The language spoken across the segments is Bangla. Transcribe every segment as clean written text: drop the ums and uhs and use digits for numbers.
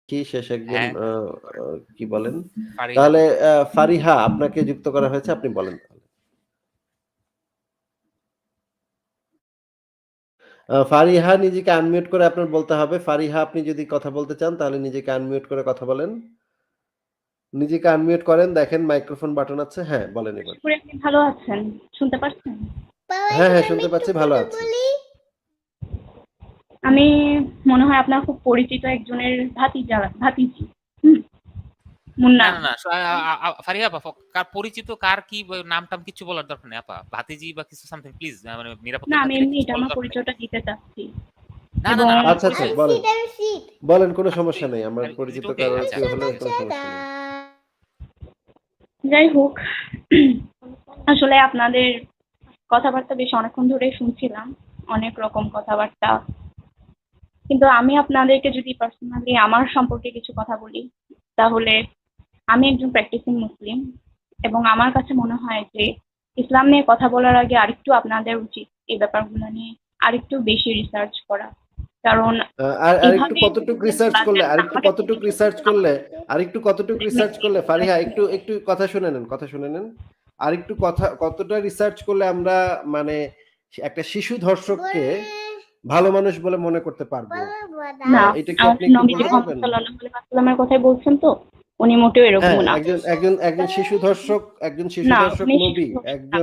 কি শেষ একজন হ্যাঁ, কি বলেন? ফারিহা। তাহলে ফারিহা আপনাকে যুক্ত করা হয়েছে। আপনি বলেন তাহলে। ফারিহা নিজেকে আনমিউট করে আপনার বলতে হবে। ফারিহা আপনি যদি কথা বলতে চান তাহলে নিজেকে আনমিউট করে কথা বলেন। নিজেকে আনমিউট করেন, দেখেন মাইক্রোফোন বাটন আছে। হ্যাঁ, বলেন এবার। আশা করি আপনি ভালো আছেন। শুনতে পাচ্ছেন? হ্যাঁ, হ্যাঁ শুনতে পাচ্ছি, ভালো আছি। আমি মনে হয় আপনার খুব পরিচিত একজনের ভাতিজি। হুম, মুন্না। না। ফারিহা আপা কার পরিচিত কার কি নাম-টাম কিছু বলার দরকার নেই আপা। ভাতিজি বা কিছু সামথিং প্লিজ মানে না, নিরাপত্তার আমি খাতিরে এমনি কিছু এটা বলার আমার দরকার নেই। পরিচয়টা দিতে চাচ্ছি। না, এবং আমার আচ্ছা, পরিচয় বলেন। বলেন, কোনো আচ্ছা, সমস্যা নেই। আমার ইজ ইট পরিচিত ওকে? কারো আচ্ছা। কেউ হলে কোনো সমস্যা নেই। যাই হোক, আসলে আপনাদের কথাবার্তা বেশ অনেকক্ষণ ধরেই শুনছিলাম। অনেক রকম কথাবার্তা। কিন্তু আমি আপনাদেরকে যদি পার্সোনালি আমার সম্পর্কে কিছু কথা বলি, তাহলে আমি একজন প্র্যাকটিসিং মুসলিম এবং আমার কাছে মনে হয় যে ইসলাম নিয়ে কথা বলার আগে আরেকটু আপনাদের উচিত এই ব্যাপারগুলো নিয়ে আরেকটু বেশি রিসার্চ করা। কারণ আরেকটু এভাবে কতটুক রিসার্চ করলে ফারিহা একটু কথা শুনে নেন, আরেকটু কতটা রিসার্চ করলে আমরা মানে একটা শিশু ধর্ষককে ভালো মানুষ বলে মনে করতে পারবো? না, এটা কি আপনি আমাদের একটু নবীজি বলতে মুহাম্মদ পারবেন? সাল্লাল্লাহু আলাইহি ওয়াসাল্লামের কথাই বলছেন তো? উনি মোটেও এরকম হ্যাঁ, না। একজন শিশু ধর্ষক, না, নবী, উনি শিশু ধর্ষক না, be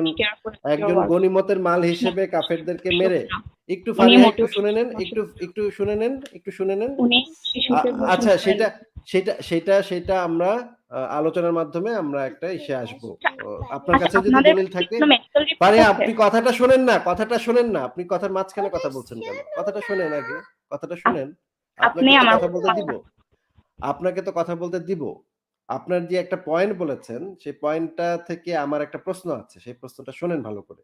careful with your একজন words. গনিমতের মাল না, হিসেবে কাফেরদেরকে মেরে, ধর্ষক না। একটু উনি ফারিহা একটু মোটেও শুনে শিশু নেন, ধর্ষক না। একটু শুনে নেন। উনি শিশুকে ধর্ষণ আচ্ছা, করেন। সেটা আমরা আলোচনার মাধ্যমে আমরা একটা ইসে আসবো। আপনার আচ্ছা, কাছে যদি আপনাদের দলিল কাছে কি থাকে, কোনো মেডিকেল রিপোর্ট ফারিহা আছে? আপনি কথাটা শোনেন না। আপনি কথার মাঝখানে কথা বলছেন কেন? কথাটা শোনেন আগে। কথাটা আপ- শোনেন। আপনি আপনাকে তো আমার কথা বলতে দিব। কথা আপনার যে একটা পয়েন্ট বলেছেন, সেই পয়েন্টটা থেকে আমার একটা প্রশ্ন আছে। সেই প্রশ্নটা শোনেন ভালো করে।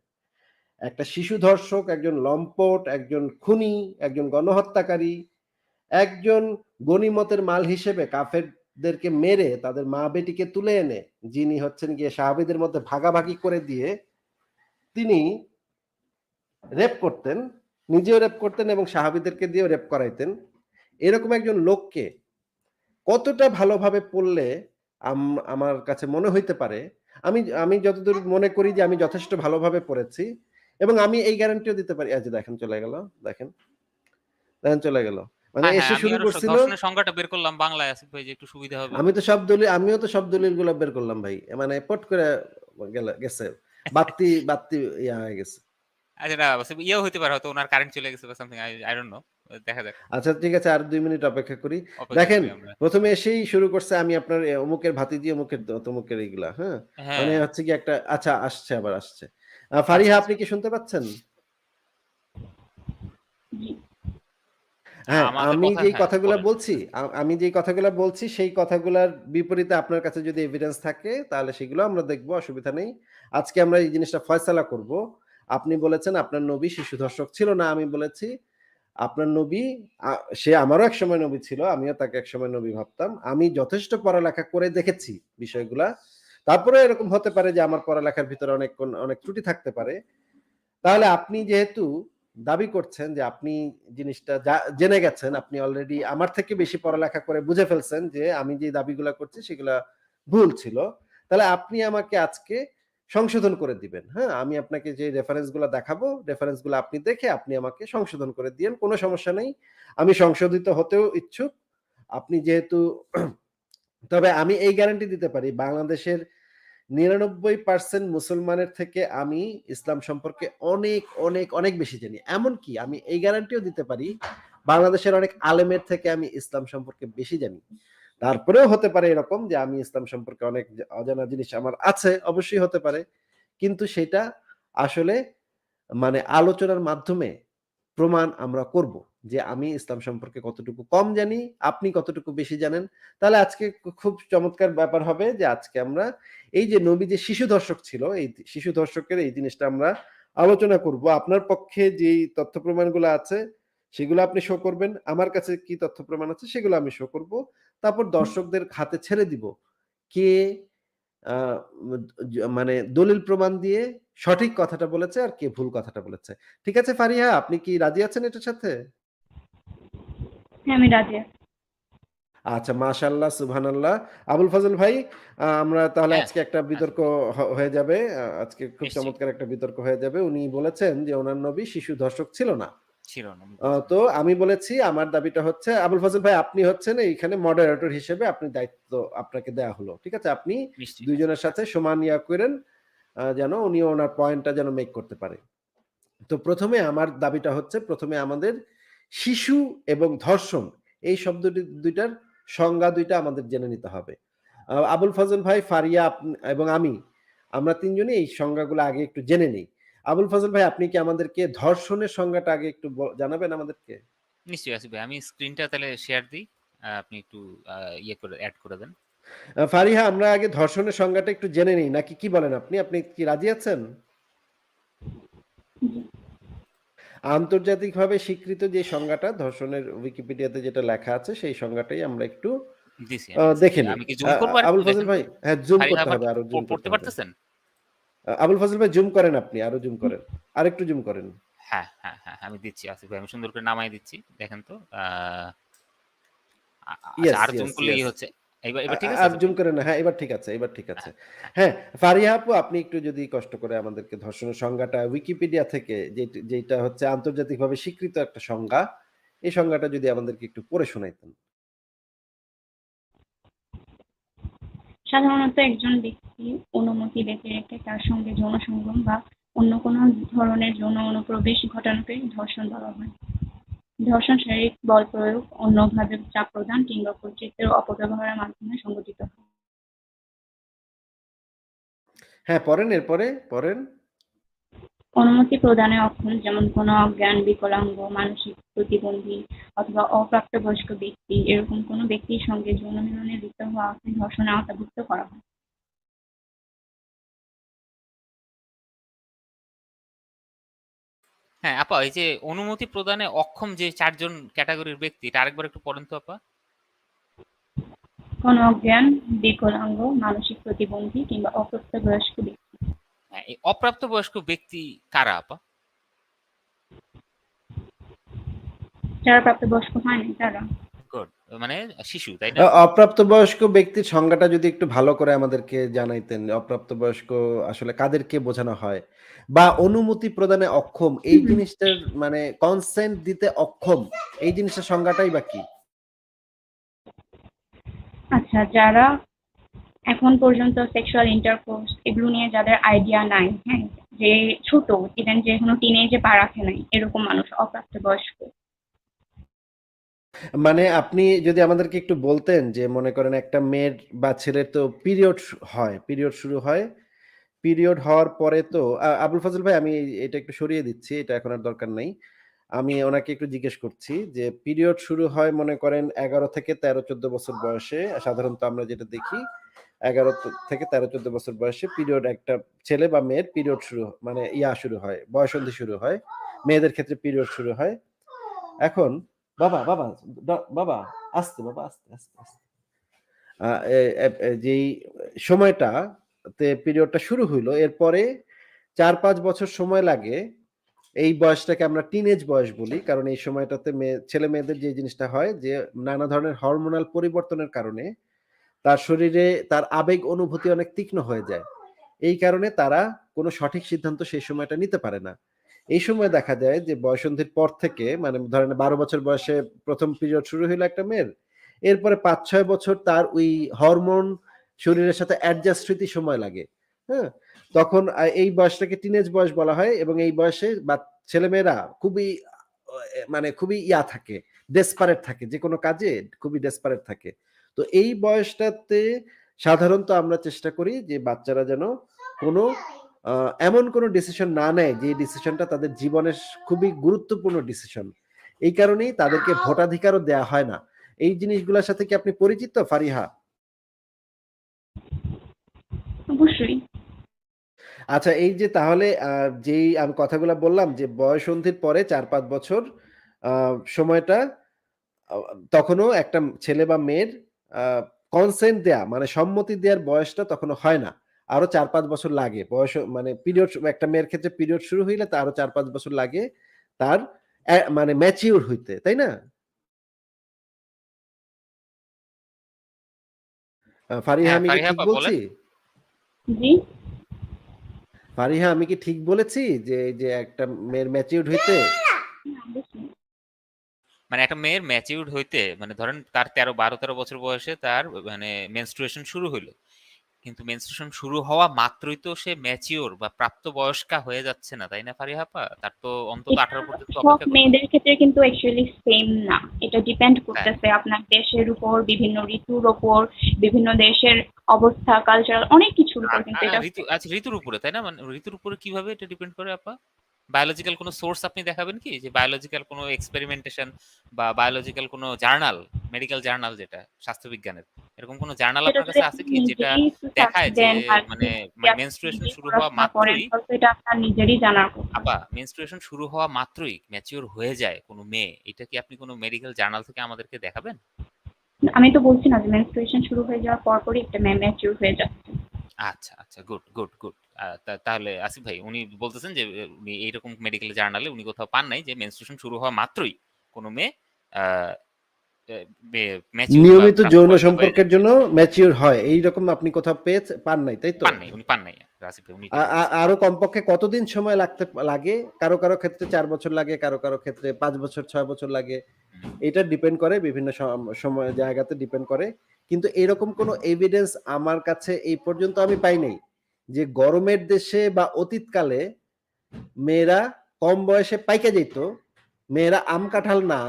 একটা শিশু ধর্ষক, একজন লম্পট, একজন খুনি, একজন গণহত্যাকারী, একজন গনিমতের মাল হিসেবে কাফেরদেরকে মেরে তাদের মা বেটিকে তুলে এনে, যিনি হচ্ছেন গিয়ে সাহাবীদের মধ্যে ভাগাভাগি করে দিয়ে তিনি রেপ করতেন, নিজেও রেপ করতেন এবং সাহাবীদেরকে দিয়েও রেপ করাইতেন। এরকম একজন লোককে কতটা ভালোভাবে পড়লে আমার কাছে মনে হইতে পারে, আমি আমি যতদূর মনে করি যে আমি যথেষ্ট ভালোভাবে পড়েছি এবং আমি এই গ্যারান্টিও দিতে পারি। এই যে দেখেন চলে গেল, দেখেন চলে গেল। মানে হ্যাঁ, এসে আমি শুরু আরো করছিল। ধর্ষণের সংজ্ঞাটা বের করলাম বাংলায় আসিফ ভাই যে একটু সুবিধা হবে। আমিও তো সব দলিলগুলো বের করলাম ভাই। মানে পট করে গেছে। বাত্তি ইয়া হয়ে গেছে। আচ্ছা না, ইয়েও হইতে পারে হয়তো উনার কারেন্ট চলে গেছে বা সামথিং, আই ডোন্ট নো। দেখা যাক। আচ্ছা ঠিক আছে, আর ২ মিনিট অপেক্ষা করি। অপেক্ষা দেখেন, করি আমরা। ১ম এ এসেই শুরু করছে আমি আপনার অমুকের ভাতিজি, অমুকের তমুকের এইগুলা, হ্যাঁ? মানে হ্যাঁ, হচ্ছে কি একটা আচ্ছা আসছে। আচ্ছা, ফারিহা আচ্ছা। আপনি কি শুনতে পাচ্ছেন? জি। হ্যাঁ, আমাদের কথা হ্যাঁ, বলেন। আমি যেই কথাগুলা বলছি সেই কথাগুলার বিপরীতে আপনার কাছে যদি এভিডেন্স থাকে তাহলে সেগুলো আমরা দেখব, অসুবিধা নেই। আজকে আমরা এই জিনিসটা ফয়সালা করব। আপনি বলেছেন আপনার নবী শিশু ধর্ষক ছিল না। আমি বলেছি আপনার নবী আ সে আমারও একসময় নবী ছিল। আমিও তাকে একসময় নবী ভাবতাম। আমি যথেষ্ট পড়ালেখা করে দেখেছি বিষয়গুলা। তারপরেও এরকম হতে পারে যে আমার পড়ালেখার ভিতরে অনেক ত্রুটি থাকতে পারে। তাহলে আপনি যেহেতু দাবি করছেন যে আপনি জিনিসটা জেনে গেছেন, আপনি অলরেডি আমার থেকে বেশি পড়ালেখা করে বুঝে ফেলছেন যে আমি যে দাবিগুলা করছি সেগুলা ভুল ছিল। তাহলে আপনি আমাকে আজকে সংশোধন করে দিবেন। হ্যাঁ? আমি আপনাকে যে রেফারেন্স গুলা দেখাবো, রেফারেন্স গুলা আপনি দেখে আপনি আমাকে সংশোধন করে দিয়েন। কোন সমস্যা নেই। আমি সংশোধিত হতেও ইচ্ছুক। আপনি যেহেতু তবে আমি এই গ্যারান্টি দিতে পারি বাংলাদেশের ৯৯% মুসলমানের থেকে আমি ইসলাম সম্পর্কে অনেক বেশি জানি। এমনকি আমি এই গ্যারান্টিও দিতে পারি বাংলাদেশের অনেক আলেমের থেকে আমি ইসলাম সম্পর্কে বেশি জানি। তারপরেও হতে পারে এরকম যে আমি ইসলাম সম্পর্কে অনেক অজানা জিনিস আমার আছে, অবশ্যই হতে পারে। কিন্তু সেটা আসলে মানে আলোচনার মাধ্যমে প্রমাণ আমরা করব যে আমি ইসলাম সম্পর্কে কতটুকু কম জানি, আপনি কতটুকু বেশি জানেন। তাহলে আজকে খুব চমৎকার ব্যাপার হবে যে আজকে আমরা এই যে নবী যে শিশু ধর্ষক ছিল, এই শিশু ধর্ষকের এই জিনিসটা আমরা আলোচনা করব। আপনার পক্ষে যেই তথ্য প্রমাণগুলো আছে সেগুলো আপনি শো করবেন। আমার কাছে কি তথ্য প্রমাণ আছে সেগুলো আমি শো করব। তারপর দর্শকদের হাতে ছেড়ে দিব। কে আ মানে দলিল প্রমাণ দিয়ে সঠিক কথাটা বলেছে আর কে ভুল কথাটা বলেছে। ঠিক আছে ফারিহা, আপনি কি রাজি আছেন এটার সাথে? হ্যাঁ, আমি রাজি আছি। আচ্ছা, মাশাআল্লাহ, সুবহানাল্লাহ। আবুল ফজল ভাই, আমরা তাহলে হ্যাঁ, আজকে একটা আচ্ছা বিতর্ক হয়ে যাবে। আজকে খুব নিশ্চয়ই। চমৎকার একটা বিতর্ক হয়ে যাবে। উনি বলেছেন যে উনার নবী শিশু ধর্ষক ছিল না। ছিল না। তো আমি বলেছি আমার দাবিটা হচ্ছে, আবুল ফজল ভাই আপনি হচ্ছেন এইখানে মডারেটর হিসেবে আপনি দায়িত্ব আপনাকে দেয়া হলো। ঠিক আছে? আপনি নিশ্চয়ই, ২ নিশ্চয়ই। জনের সাথে সমান ইয়া কইরেন, যেন উনিও ওনার পয়েন্টটা যেন মেক করতে পারে। তো ১ম এ আমার দাবিটা হচ্ছে ১ম এ আমাদের শিশু এবং ধর্ষণ এই শব্দটি ২ টার সংজ্ঞা ২ টা আমাদের জেনে নিতে হবে। আবুল ফজল ভাই, ফারিয়া এবং আমরা ৩ জনই এই সংজ্ঞাগুলো আগে একটু জেনে নেই। আবুল ফজল ভাই, আপনি কি আমাদেরকে ধর্ষণের সংজ্ঞাটা আগে একটু জানাবেন আমাদেরকে? নিশ্চয়ই আসিফ ভাই। আমি স্ক্রিনটা তাহলে শেয়ার দিই। আপনি একটু ইয়ে করে এড করে দেন। ফারিহা, আমরা আগে ধর্ষণের সংজ্ঞাটা একটু জেনে নিই নাকি কি বলেন আপনি? আপনি কি রাজি আছেন? জি। আন্তর্জাতিকভাবে স্বীকৃত যে সংজ্ঞাটা ধর্ষণের উইকিপিডিয়াতে যেটা লেখা আছে সেই সংজ্ঞাটাই আমরা একটু দিছি আমি দিছি। দেখে নিই। আমি কি জুম করব আবুল আরেকটু ফজল দেখেন তো? ভাই, হ্যাঁ, জুম ফারিহা করতে আপা হবে, আরো জুম করতে পড়তে হবে। পারতেছেন? আবুল ফজল ভাই, জুম করেন আপনি, আরো জুম করেন। আরেকটু জুম করেন। হ্যাঁ, হ্যাঁ, হ্যাঁ, আমি দিচ্ছি আসিফ ভাই। আমি সুন্দর করে নামায় দিচ্ছি। দেখেন তো। আচ্ছা ইয়েস, আর জুম ইয়েস, করলে ইয়েস। কি হচ্ছে? এবার এবার ঠিক আছে আর আসিফ জুম ভাই? করেন না। হ্যাঁ, এবার ঠিক আছে, এবার ঠিক আছে। হ্যাঁ, হ্যাঁ। হ্যাঁ, ফারিহা আপু, আপনি একটু যদি কষ্ট করে আমাদেরকে ধর্ষণের সংজ্ঞাটা উইকিপিডিয়া থেকে যেটা হচ্ছে আন্তর্জাতিকভাবে স্বীকৃত একটা সংজ্ঞা, এই সংজ্ঞাটা যদি আমাদেরকে একটু পড়ে শোনাইতেন। সাধারণত একজন ব্যক্তি অনুমতি ব্যতি রেখে তার সঙ্গে যৌন সঙ্গম বা অন্য কোনো ধরনের যৌন অনুপ্রবেশ ঘটানোকে ধর্ষণ বলা হয়। ধর্ষণ শারীরিক বল প্রয়োগ, অন্যভাবে চাপ প্রদান কিংবা কর্তৃত্বের অপব্যবহারের মাধ্যমে সংঘটিত হয়। হ্যাঁ, পড়েন, এরপরে পড়েন। অনুমতি প্রদানে অক্ষম, যেমন কোনো অজ্ঞান, বিকলাঙ্গ, মানসিক প্রতিবন্ধী অথবা অপ্রাপ্তবয়স্ক ব্যক্তি, এরকম কোনো ব্যক্তির সঙ্গে যৌন মিলনে লিপ্ত হওয়াকে ধর্ষণের আওতাভুক্ত করা হয়। হ্যাঁ, আপা এই যে অনুমতি প্রদানে অক্ষম যে ৪ জন ক্যাটেগরির ব্যক্তি এটা আরেকবার একটু পড়েন তো আপা? কোনো অজ্ঞান, বিকলাঙ্গ, মানসিক প্রতিবন্ধী কিংবা অপ্রাপ্তবয়স্ক ব্যক্তি। হ্যাঁ, এই অপ্রাপ্তবয়স্ক ব্যক্তি কারা আপা? যারা প্রাপ্তবয়স্ক হয়নি তারা। গুড। মানে শিশু, তাই না? অপ্রাপ্তবয়স্ক ব্যক্তির সংজ্ঞাটা যদি একটু ভালো করে আমাদেরকে জানাইতেন। অপ্রাপ্তবয়স্ক আসলে কাদেরকে বোঝানো হয়? বা অনুমতি প্রদানে অক্ষম এই জিনিসটার মানে কনসেন্ট দিতে অক্ষম এই জিনিসটার সংজ্ঞাটাই বা কি? আচ্ছা, যারা এখন পর্যন্ত সেক্সুয়াল ইন্টারকোর্স এগুলো নিয়ে যাদের আইডিয়া নাই, হ্যাঁ, যে ছোট, ইভেন যে এখনো টিনেজে পা রাখে নাই, এরকম মানুষ অপ্রাপ্তবয়স্ক। মানে আপনি যদি আমাদেরকে একটু বলতেন যে মনে করেন একটা মেয়ের বা ছেলের তো পিরিয়ড শুরু হয়। পিরিয়ড হওয়ার পরে তো আবুল ফজল ভাই, আমি এটা একটু সরিয়ে দিচ্ছি। এটা এখন আর দরকার নাই। আমি ওনাকে একটু জিজ্ঞেস করছি যে পিরিয়ড শুরু হয় মনে করেন ১১ থেকে ১৩-১৪ বছর বয়সে। সাধারণত আমরা যেটা দেখি ১১ থেকে ১৩-১৪ বছর বয়সে পিরিয়ড একটা ছেলে বা মেয়ের পিরিয়ড মানে শুরু হয়। বয়ঃসন্ধি শুরু হয়। মেয়েদের ক্ষেত্রে পিরিয়ড শুরু হয়। এখন বাবা, বাবা, বাবা, আস্তে বাবা, আস্তে, আস্তে, আস্তে। আ এ এব এ যেই সময়টাতে পিরিয়ডটা শুরু হইলো, এরপরে ৪-৫ বছর সময় লাগে। এই বয়সটাকে আমরা টিনেজ বয়স বলি। কারণ এই সময়টাতে ছেলে-মেয়েদের যে জিনিসটা হয় যে নানা ধরনের হরমোনাল পরিবর্তনের কারণে তার শরীরে তার আবেগ অনুভূতি অনেক তীক্ষ্ণ হয়ে যায়। এই কারণে তারা কোনো সঠিক সিদ্ধান্ত সেই সময়টা নিতে পারে না। এই সময় দেখা যায় যে বয়ঃসন্ধির পর থেকে মানে ধরেন ১২ বছর বয়সে ১ম পিরিয়ড শুরু হইলো একটা মেয়ের। এরপরে ৫-৬ বছর তার ওই হরমোন শরীরের সাথে অ্যাডজাস্ট হইতে সময় লাগে। হ্যাঁ? তখন এই বয়সটাকে টিনেজ বয়স বলা হয় এবং এই বয়সে ছেলেমেয়েরা খুবই মানে খুবই থাকে, ডেসপারেট থাকে। যেকোনো কাজে খুবই ডেসপারেট থাকে। তো এই বয়সটাতে সাধারণত আমরা চেষ্টা করি যে বাচ্চারা যেন কোনো আ এমন কোনো ডিসিশন না নেয় যে ডিসিশনটা তাদের জীবনের খুবই গুরুত্বপূর্ণ ডিসিশন। এই কারণেই তাদেরকে ভোটাধিকারও দেয়া হয় না। এই জিনিসগুলার সাথে কি আপনি পরিচিত, ফারিহা? অবশ্যই। আচ্ছা, এই যে তাহলে যেই আমি কথাগুলা বললাম যে বয়ঃসন্ধির পরে ৪-৫ বছর আ সময়টা আ তখনও একটা ছেলে বা মেয়ের আ কনসেন্ট দেয়া মানে সম্মতি দেওয়ার বয়সটা তখনো হয় না। আরো ৪-৫ বছর লাগে। মানে পিরিয়ড একটা মেয়ের ক্ষেত্রে পিরিয়ড শুরু হইলে তার আরো ৪-৫ বছর লাগে তার মানে ম্যাচিউর হইতে। তাই না? ফারিহা, হ্যাঁ আমি কি ফারিহা ঠিক আপা বলছি? বলেন। জি। ফারিহা, আমি কি ঠিক বলেছি যে এই যে একটা মেয়ের ম্যাচিউরড হইতে অবশ্যই। মানে একটা মেয়ের ম্যাচিউরড হইতে মানে ধরেন তার 12-13 বছর বয়সে তার মানে মেনস্ট্রুয়েশন শুরু হইলো, কিন্তু মেনস্ট্রুয়েশন শুরু হওয়া মাত্রই তো সে ম্যাচিওর বা প্রাপ্তবয়স্কা হয়ে যাচ্ছে না, তাই না ফারিহা আপা? তার তো অন্তত এটা 18 পর্যন্ত সব অপেক্ষা করতে মেয়েদের ক্ষেত্রে কিন্তু অ্যাকচুয়ালি সেম না। এটা ডিপেন্ড তাই। করতেছে আপনার দেশের উপর, বিভিন্ন ঋতুর উপর, বিভিন্ন দেশের অবস্থা, কালচারাল অনেক কিছুর উপর কিন্তু এটা ঋতু, আচ্ছা ঋতুর উপরে তাই না? মানে ঋতুর উপরে কিভাবে এটা ডিপেন্ড করে আপা? বায়োলজিক্যাল কোনো সোর্স আপনি দেখাবেন কি, যে বায়োলজিক্যাল কোনো এক্সপেরিমেন্টেশন বা বায়োলজিক্যাল কোনো জার্নাল, মেডিকেল জার্নাল যেটা স্বাস্থ্য বিজ্ঞানের, এরকম কোনো জার্নাল সেটা আপনার যদি কাছে আছে আপনি কি যেটা নিজেই একটু সার্চ দেখায় যে দেন আর মানে যদি আপনি মেনস্ট্রুয়েশন নিজেই শুরু হওয়া পড়াশোনা করেন মাত্রই, তাহলে তো এটা আপনার নিজেরই জানার কথা। আপা মেনস্ট্রুয়েশন শুরু হওয়া মাত্রই ম্যাচিওর হয়ে যায় কোনো মেয়ে, এটা কি আপনি কোনো মেডিকেল জার্নাল থেকে আমাদেরকে দেখাবেন? আমি তো বলছি না যে মেনস্ট্রুয়েশন শুরু হয়ে যাওয়ার পরপরই একটা ম্যাচিউর হয়ে যাচ্ছে। আচ্ছা আচ্ছা, গুড গুড গুড। তাহলে আসিফ ভাই উনি বলতেছেন যে উনি এইরকম মেডিকেল জার্নালে উনি কোথাও পান নাই যে মেনস্ট্রুয়েশন শুরু হওয়া মাত্রই কোনো মেয়ে ম্যাচিউর বা নিয়মিত যৌন প্রাপ্তবয়স্কা হয়ে সম্পর্কের যাচ্ছে। জন্য ম্যাচিউর হয় এইরকম আপনি কোথাও পান নাই, তাই তো? পান নাই, উনি পান নাই, আসিফ ভাই উনি এটা বলতেছেন। আরো কমপক্ষে কতদিন সময় লাগে? কারো কারো ক্ষেত্রে 4 বছর লাগে, কারো কারো ক্ষেত্রে 5 বছর, 6 বছর লাগে। হুম। এটা ডিপেন্ড করে বিভিন্ন সময় জায়গাতে ডিপেন্ড করে। কিন্তু এরকম কোনো এভিডেন্স আমার কাছে এই পর্যন্ত আমি পাই নাই যে গরমের দেশে বা অতীতকালে মেয়েরা কম বয়সে পাইকা যেত। মেয়েরা আম কাঁঠাল না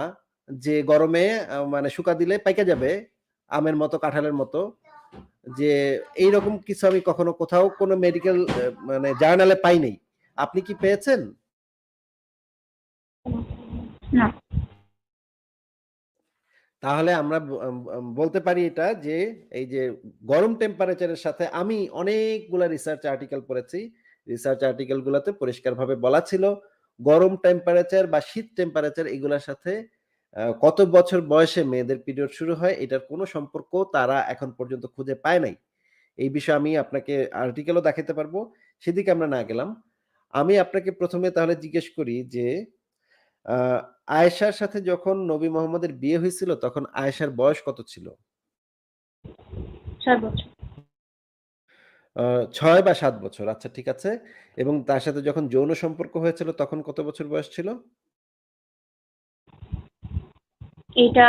যে গরমে মানে শুকা দিলে পাইকা যাবে আমের মতো, কাঁঠালের মতো। যে এইরকম কিছু আমি কখনো কোথাও কোনো মেডিকেল মানে জার্নালে পাই নাই। আপনি কি পেয়েছেন? না। তাহলে আমরা বলতে পারি এটা যে এই যে গরম টেম্পারেচারের সাথে আমি অনেকগুলা রিসার্চ আর্টিকেল পড়েছি। রিসার্চ আর্টিকেল গুলাতে পরিষ্কারভাবে বলা ছিল গরম টেম্পারেচার বা শীত টেম্পারেচার এগুলার সাথে কত বছর বয়সে মেয়েদের পিরিয়ড শুরু হয় এটার কোনো সম্পর্ক তারা এখন পর্যন্ত খুঁজে পায় নাই। এই বিষয়ে আমি আপনাকে আর্টিকেলও দেখাতে পারবো। সেদিকে আমরা না গেলাম। আমি আপনাকে ১ম এ তাহলে জিজ্ঞেস করি যে আ আয়েশার সাথে যখন নবী মোহাম্মদের বিয়ে হয়েছিল তখন আয়েশার বয়স কত ছিল? 6 বছর। ৬ বা ৭ বছর। আচ্ছা, ঠিক আছে। এবং তার সাথে যখন যৌন সম্পর্ক হয়েছিল তখন কত বছর বয়স ছিল? এটা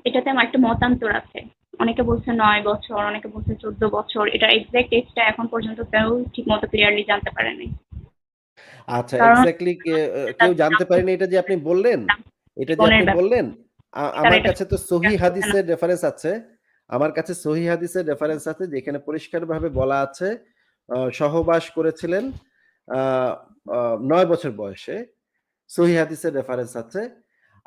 এটাতে আমার একটা মতান্তর আছে। অনেকে বলছে ৯ বছর, অনেকে বলছে 14 বছর। এটা এক্সাক্ট এজটা এখন পর্যন্ত কেউ ঠিকমতো ক্লিয়ারলি জানতে পারে নাই। আচ্ছা, কারণ এক্সাক্টলি কেউ জানতে পারেনি এটা যে আপনি বললেন? এটা যে জীবনের আপনি ব্যাপার। বললেন? তারা আমার এটা কাছে তো সহিহ হাদিসের রেফারেন্স আছে। আমার কাছে সহিহ হাদিসের রেফারেন্স আছে যেখানে পরিষ্কারভাবে বলা আছে সহবাস করেছিলেন আ আ ৯ বছর বয়সে। সহিহ হাদিসের রেফারেন্স আছে।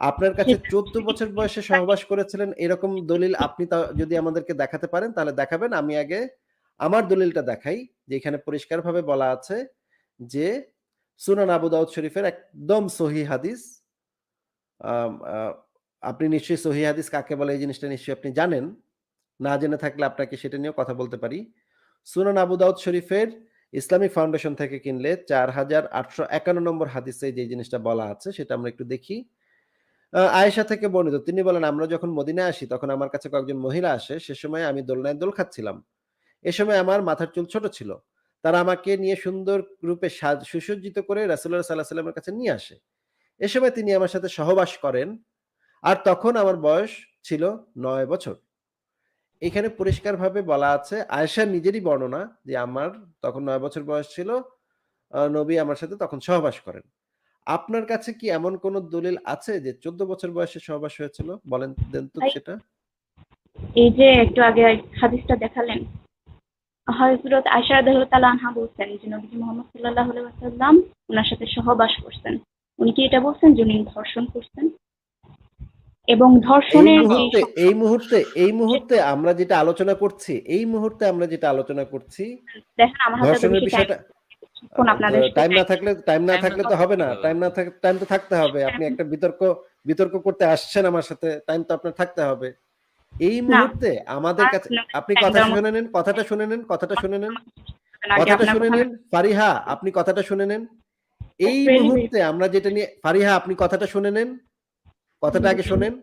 আপনার কাছে ১৪ বছর বয়সে সহবাস করেছিলেন এরকম দলিল আপনি যদি আমাদেরকে দেখাতে পারেন তাহলে দেখাবেন। আমি আগে আমার দলিলটা দেখাই যেখানে পরিষ্কারভাবে বলা আছে যে সুনান আবু দাউদ শরীফের একদম সহিহ হাদিস। আম আ আপনি নিশ্চয়ই সহিহ হাদিস কাকে বলে এই জিনিসটা নিশ্চয়ই আপনি জানেন। না জেনে থাকলে আপনাকে সেটা নিয়েও কথা বলতে পারি। সুনান আবু দাউদ শরীফের ইসলামিক ফাউন্ডেশন থেকে কিনলে ৪৮৫১ নম্বর হাদিসে যে জিনিসটা বলা আছে সেটা আমরা একটু দেখি। আয়েশা থেকে বর্ণিত। তিনি বলেন, "আমরা যখন মদিনায় আসি তখন আমার কাছে কয়েকজন মহিলা আসে। সে সময় আমি দোলনায় দোল খাচ্ছিলাম। এ সময় আমার মাথার চুল ছোট ছিল। তারা আমাকে নিয়ে সুন্দর রূপে সুসজ্জিত করে রাসূলুল্লাহ সাল্লাল্লাহু আলাইহি ওয়াসাল্লামের কাছে নিয়ে আসে। এ সময় তিনি আমার সাথে সহবাস করেন। আর তখন আমার বয়স ছিল ৯ বছর।" এখানে পরিষ্কারভাবে বলা আছে আয়েশার নিজেরই বর্ণনা যে, "আমার তখন ৯ বছর বয়স ছিল। নবী আমার সাথে তখন সহবাস করেন।" আপনার কাছে কি এমন কোন দলিল আছে যে ১৪ বছর বয়সে সহবাস হয়েছিল? বলেন দেন তো ভাই, সেটা। এই যে একটু আগে হাদিসটা দেখালেন, হযরত আয়েশা রাদিয়াল্লাহু তাআলা আনহা বলছেন যে নবীজি মুহাম্মদ সাল্লাল্লাহু আলাইহি ওয়াসাল্লাম উনার সাথে সহবাস করছেন। উনি কি এটা বলছেন যে উনি ধর্ষণ করছেন? এবং এই ধর্ষণের যে মুহূর্তে এই মুহূর্তে এই সেটা মুহূর্তে আমরা যেটা আলোচনা করছি, এই মুহূর্তে আমরা যেটা আলোচনা করছি, দেখেন আমার হাতে তো ধর্ষণের বেশি টাইম বিষয়টা কোন আপনাদের সাথে টাইম না টাইম থাকলে টাইম না তো থাকলে হবে না। কিভাবে হবে? টাইম তো থাকতে হবে। আপনি একটা বিতর্ক করতে আসছেন আমার সাথে। টাইম তো আপনার থাকতে হবে। এই না মুহূর্তে আমাদের কাছে আপনি টাইম কথা দেওয়ার শুনে মতো নেন, কথাটা শুনে নেন, কথাটা শুনে নেন, আগে কথাটা আপনার শুনে কথা নিন। ফারিহা, আপনি কথাটা শুনে নেন। এই ভেরি ভেরি মুহূর্তে আমরা যেটা নিয়ে ফারিহা আপনি কথাটা শুনে নেন। কথাটা আগে শোনেন।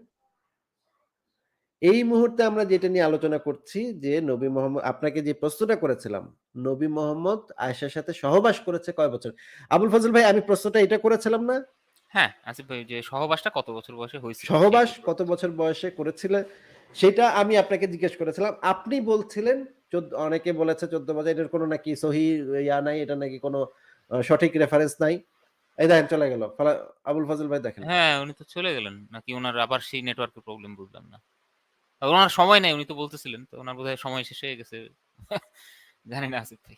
এই মুহূর্তে আমরা যেটা নিয়ে আলোচনা করছি যে নবী মোহাম্মদ, আপনাকে যে প্রশ্নটা করেছিলাম, নবী মোহাম্মদ আয়েশার সাথে সহবাস করেছে কয় বছর? আবুল ফজল ভাই, আমি প্রশ্নটা এটা করেছিলাম না? হ্যাঁ, আসিফ ভাই, যে সহবাসটা কত বছর বয়সে হয়েছিল সহবাস সেটাই কত বলছি। বছর বয়সে করেছিলেন সেটা আমি আপনাকে জিজ্ঞেস করেছিলাম। আপনি বলছিলেন অনেকে বলেছে 14 বছর, এটার কোনো নাকি সহি ইয়া নাই, এটা নাকি কোনো সঠিক রেফারেন্স নাই। এই দেখেন চলে গেল। আবুল ফজল ভাই দেখেন। হ্যাঁ, উনি তো চলে গেলেন নাকি ওনার আবার সেই নেটওয়ার্কের প্রবলেম, বুঝলাম না। ওনার সময় নাই, উনি তো বলতেছিলেন, তো ওনার বোধহয় সময় শেষ হয়ে গেছে। জানি না আসিফ ভাই,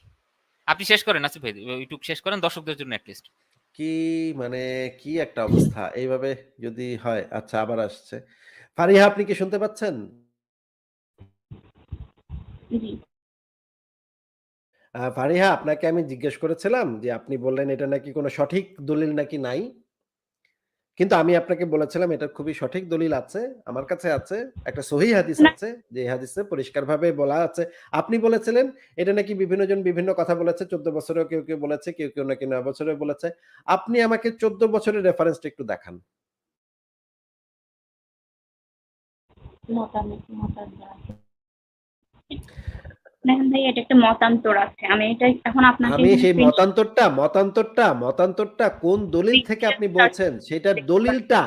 আপনি শেষ করেন আসিফ ভাই, ওইটুকু শেষ করেন দর্শকদের জন্য অ্যাটলিস্ট। কি মানে কি একটা অবস্থা এইভাবে যদি হয়। আচ্ছা, আবার আসছে। ফারিহা, আপনি কি শুনতে পাচ্ছেন? জি। ফারিহা, আপনাকে আমি জিজ্ঞেস করেছিলাম যে আপনি বললেন এটা নাকি কোনো সঠিক দলিল নাকি নাই। কিন্তু আমি আপনাকে বলেছিলাম এটার খুবই সঠিক দলিল আছে। আমার কাছে আছে। একটা সহিহ হাদিস না, আছে। যে হাদিসে পরিষ্কারভাবে বলা আছে। আপনি বলেছিলেন এটা নাকি বিভিন্ন জন বিভিন্ন কথা বলেছে। 14 বছরেও কেউ বলেছে, কেউ নাকি 9 বছরেও বলেছে। আপনি আমাকে 14 বছরের রেফারেন্সটা একটু দেখান। দেখেন ভাই, এটা একটা মতান্তর আছে। আমি এটা এখন আপনাকে আমি এখানে সেই স্ক্রিনশট মতান্তরটা কোন দলিল থেকে আপনি বলছেন সেটার দেখতে পারেন। দলিলটা,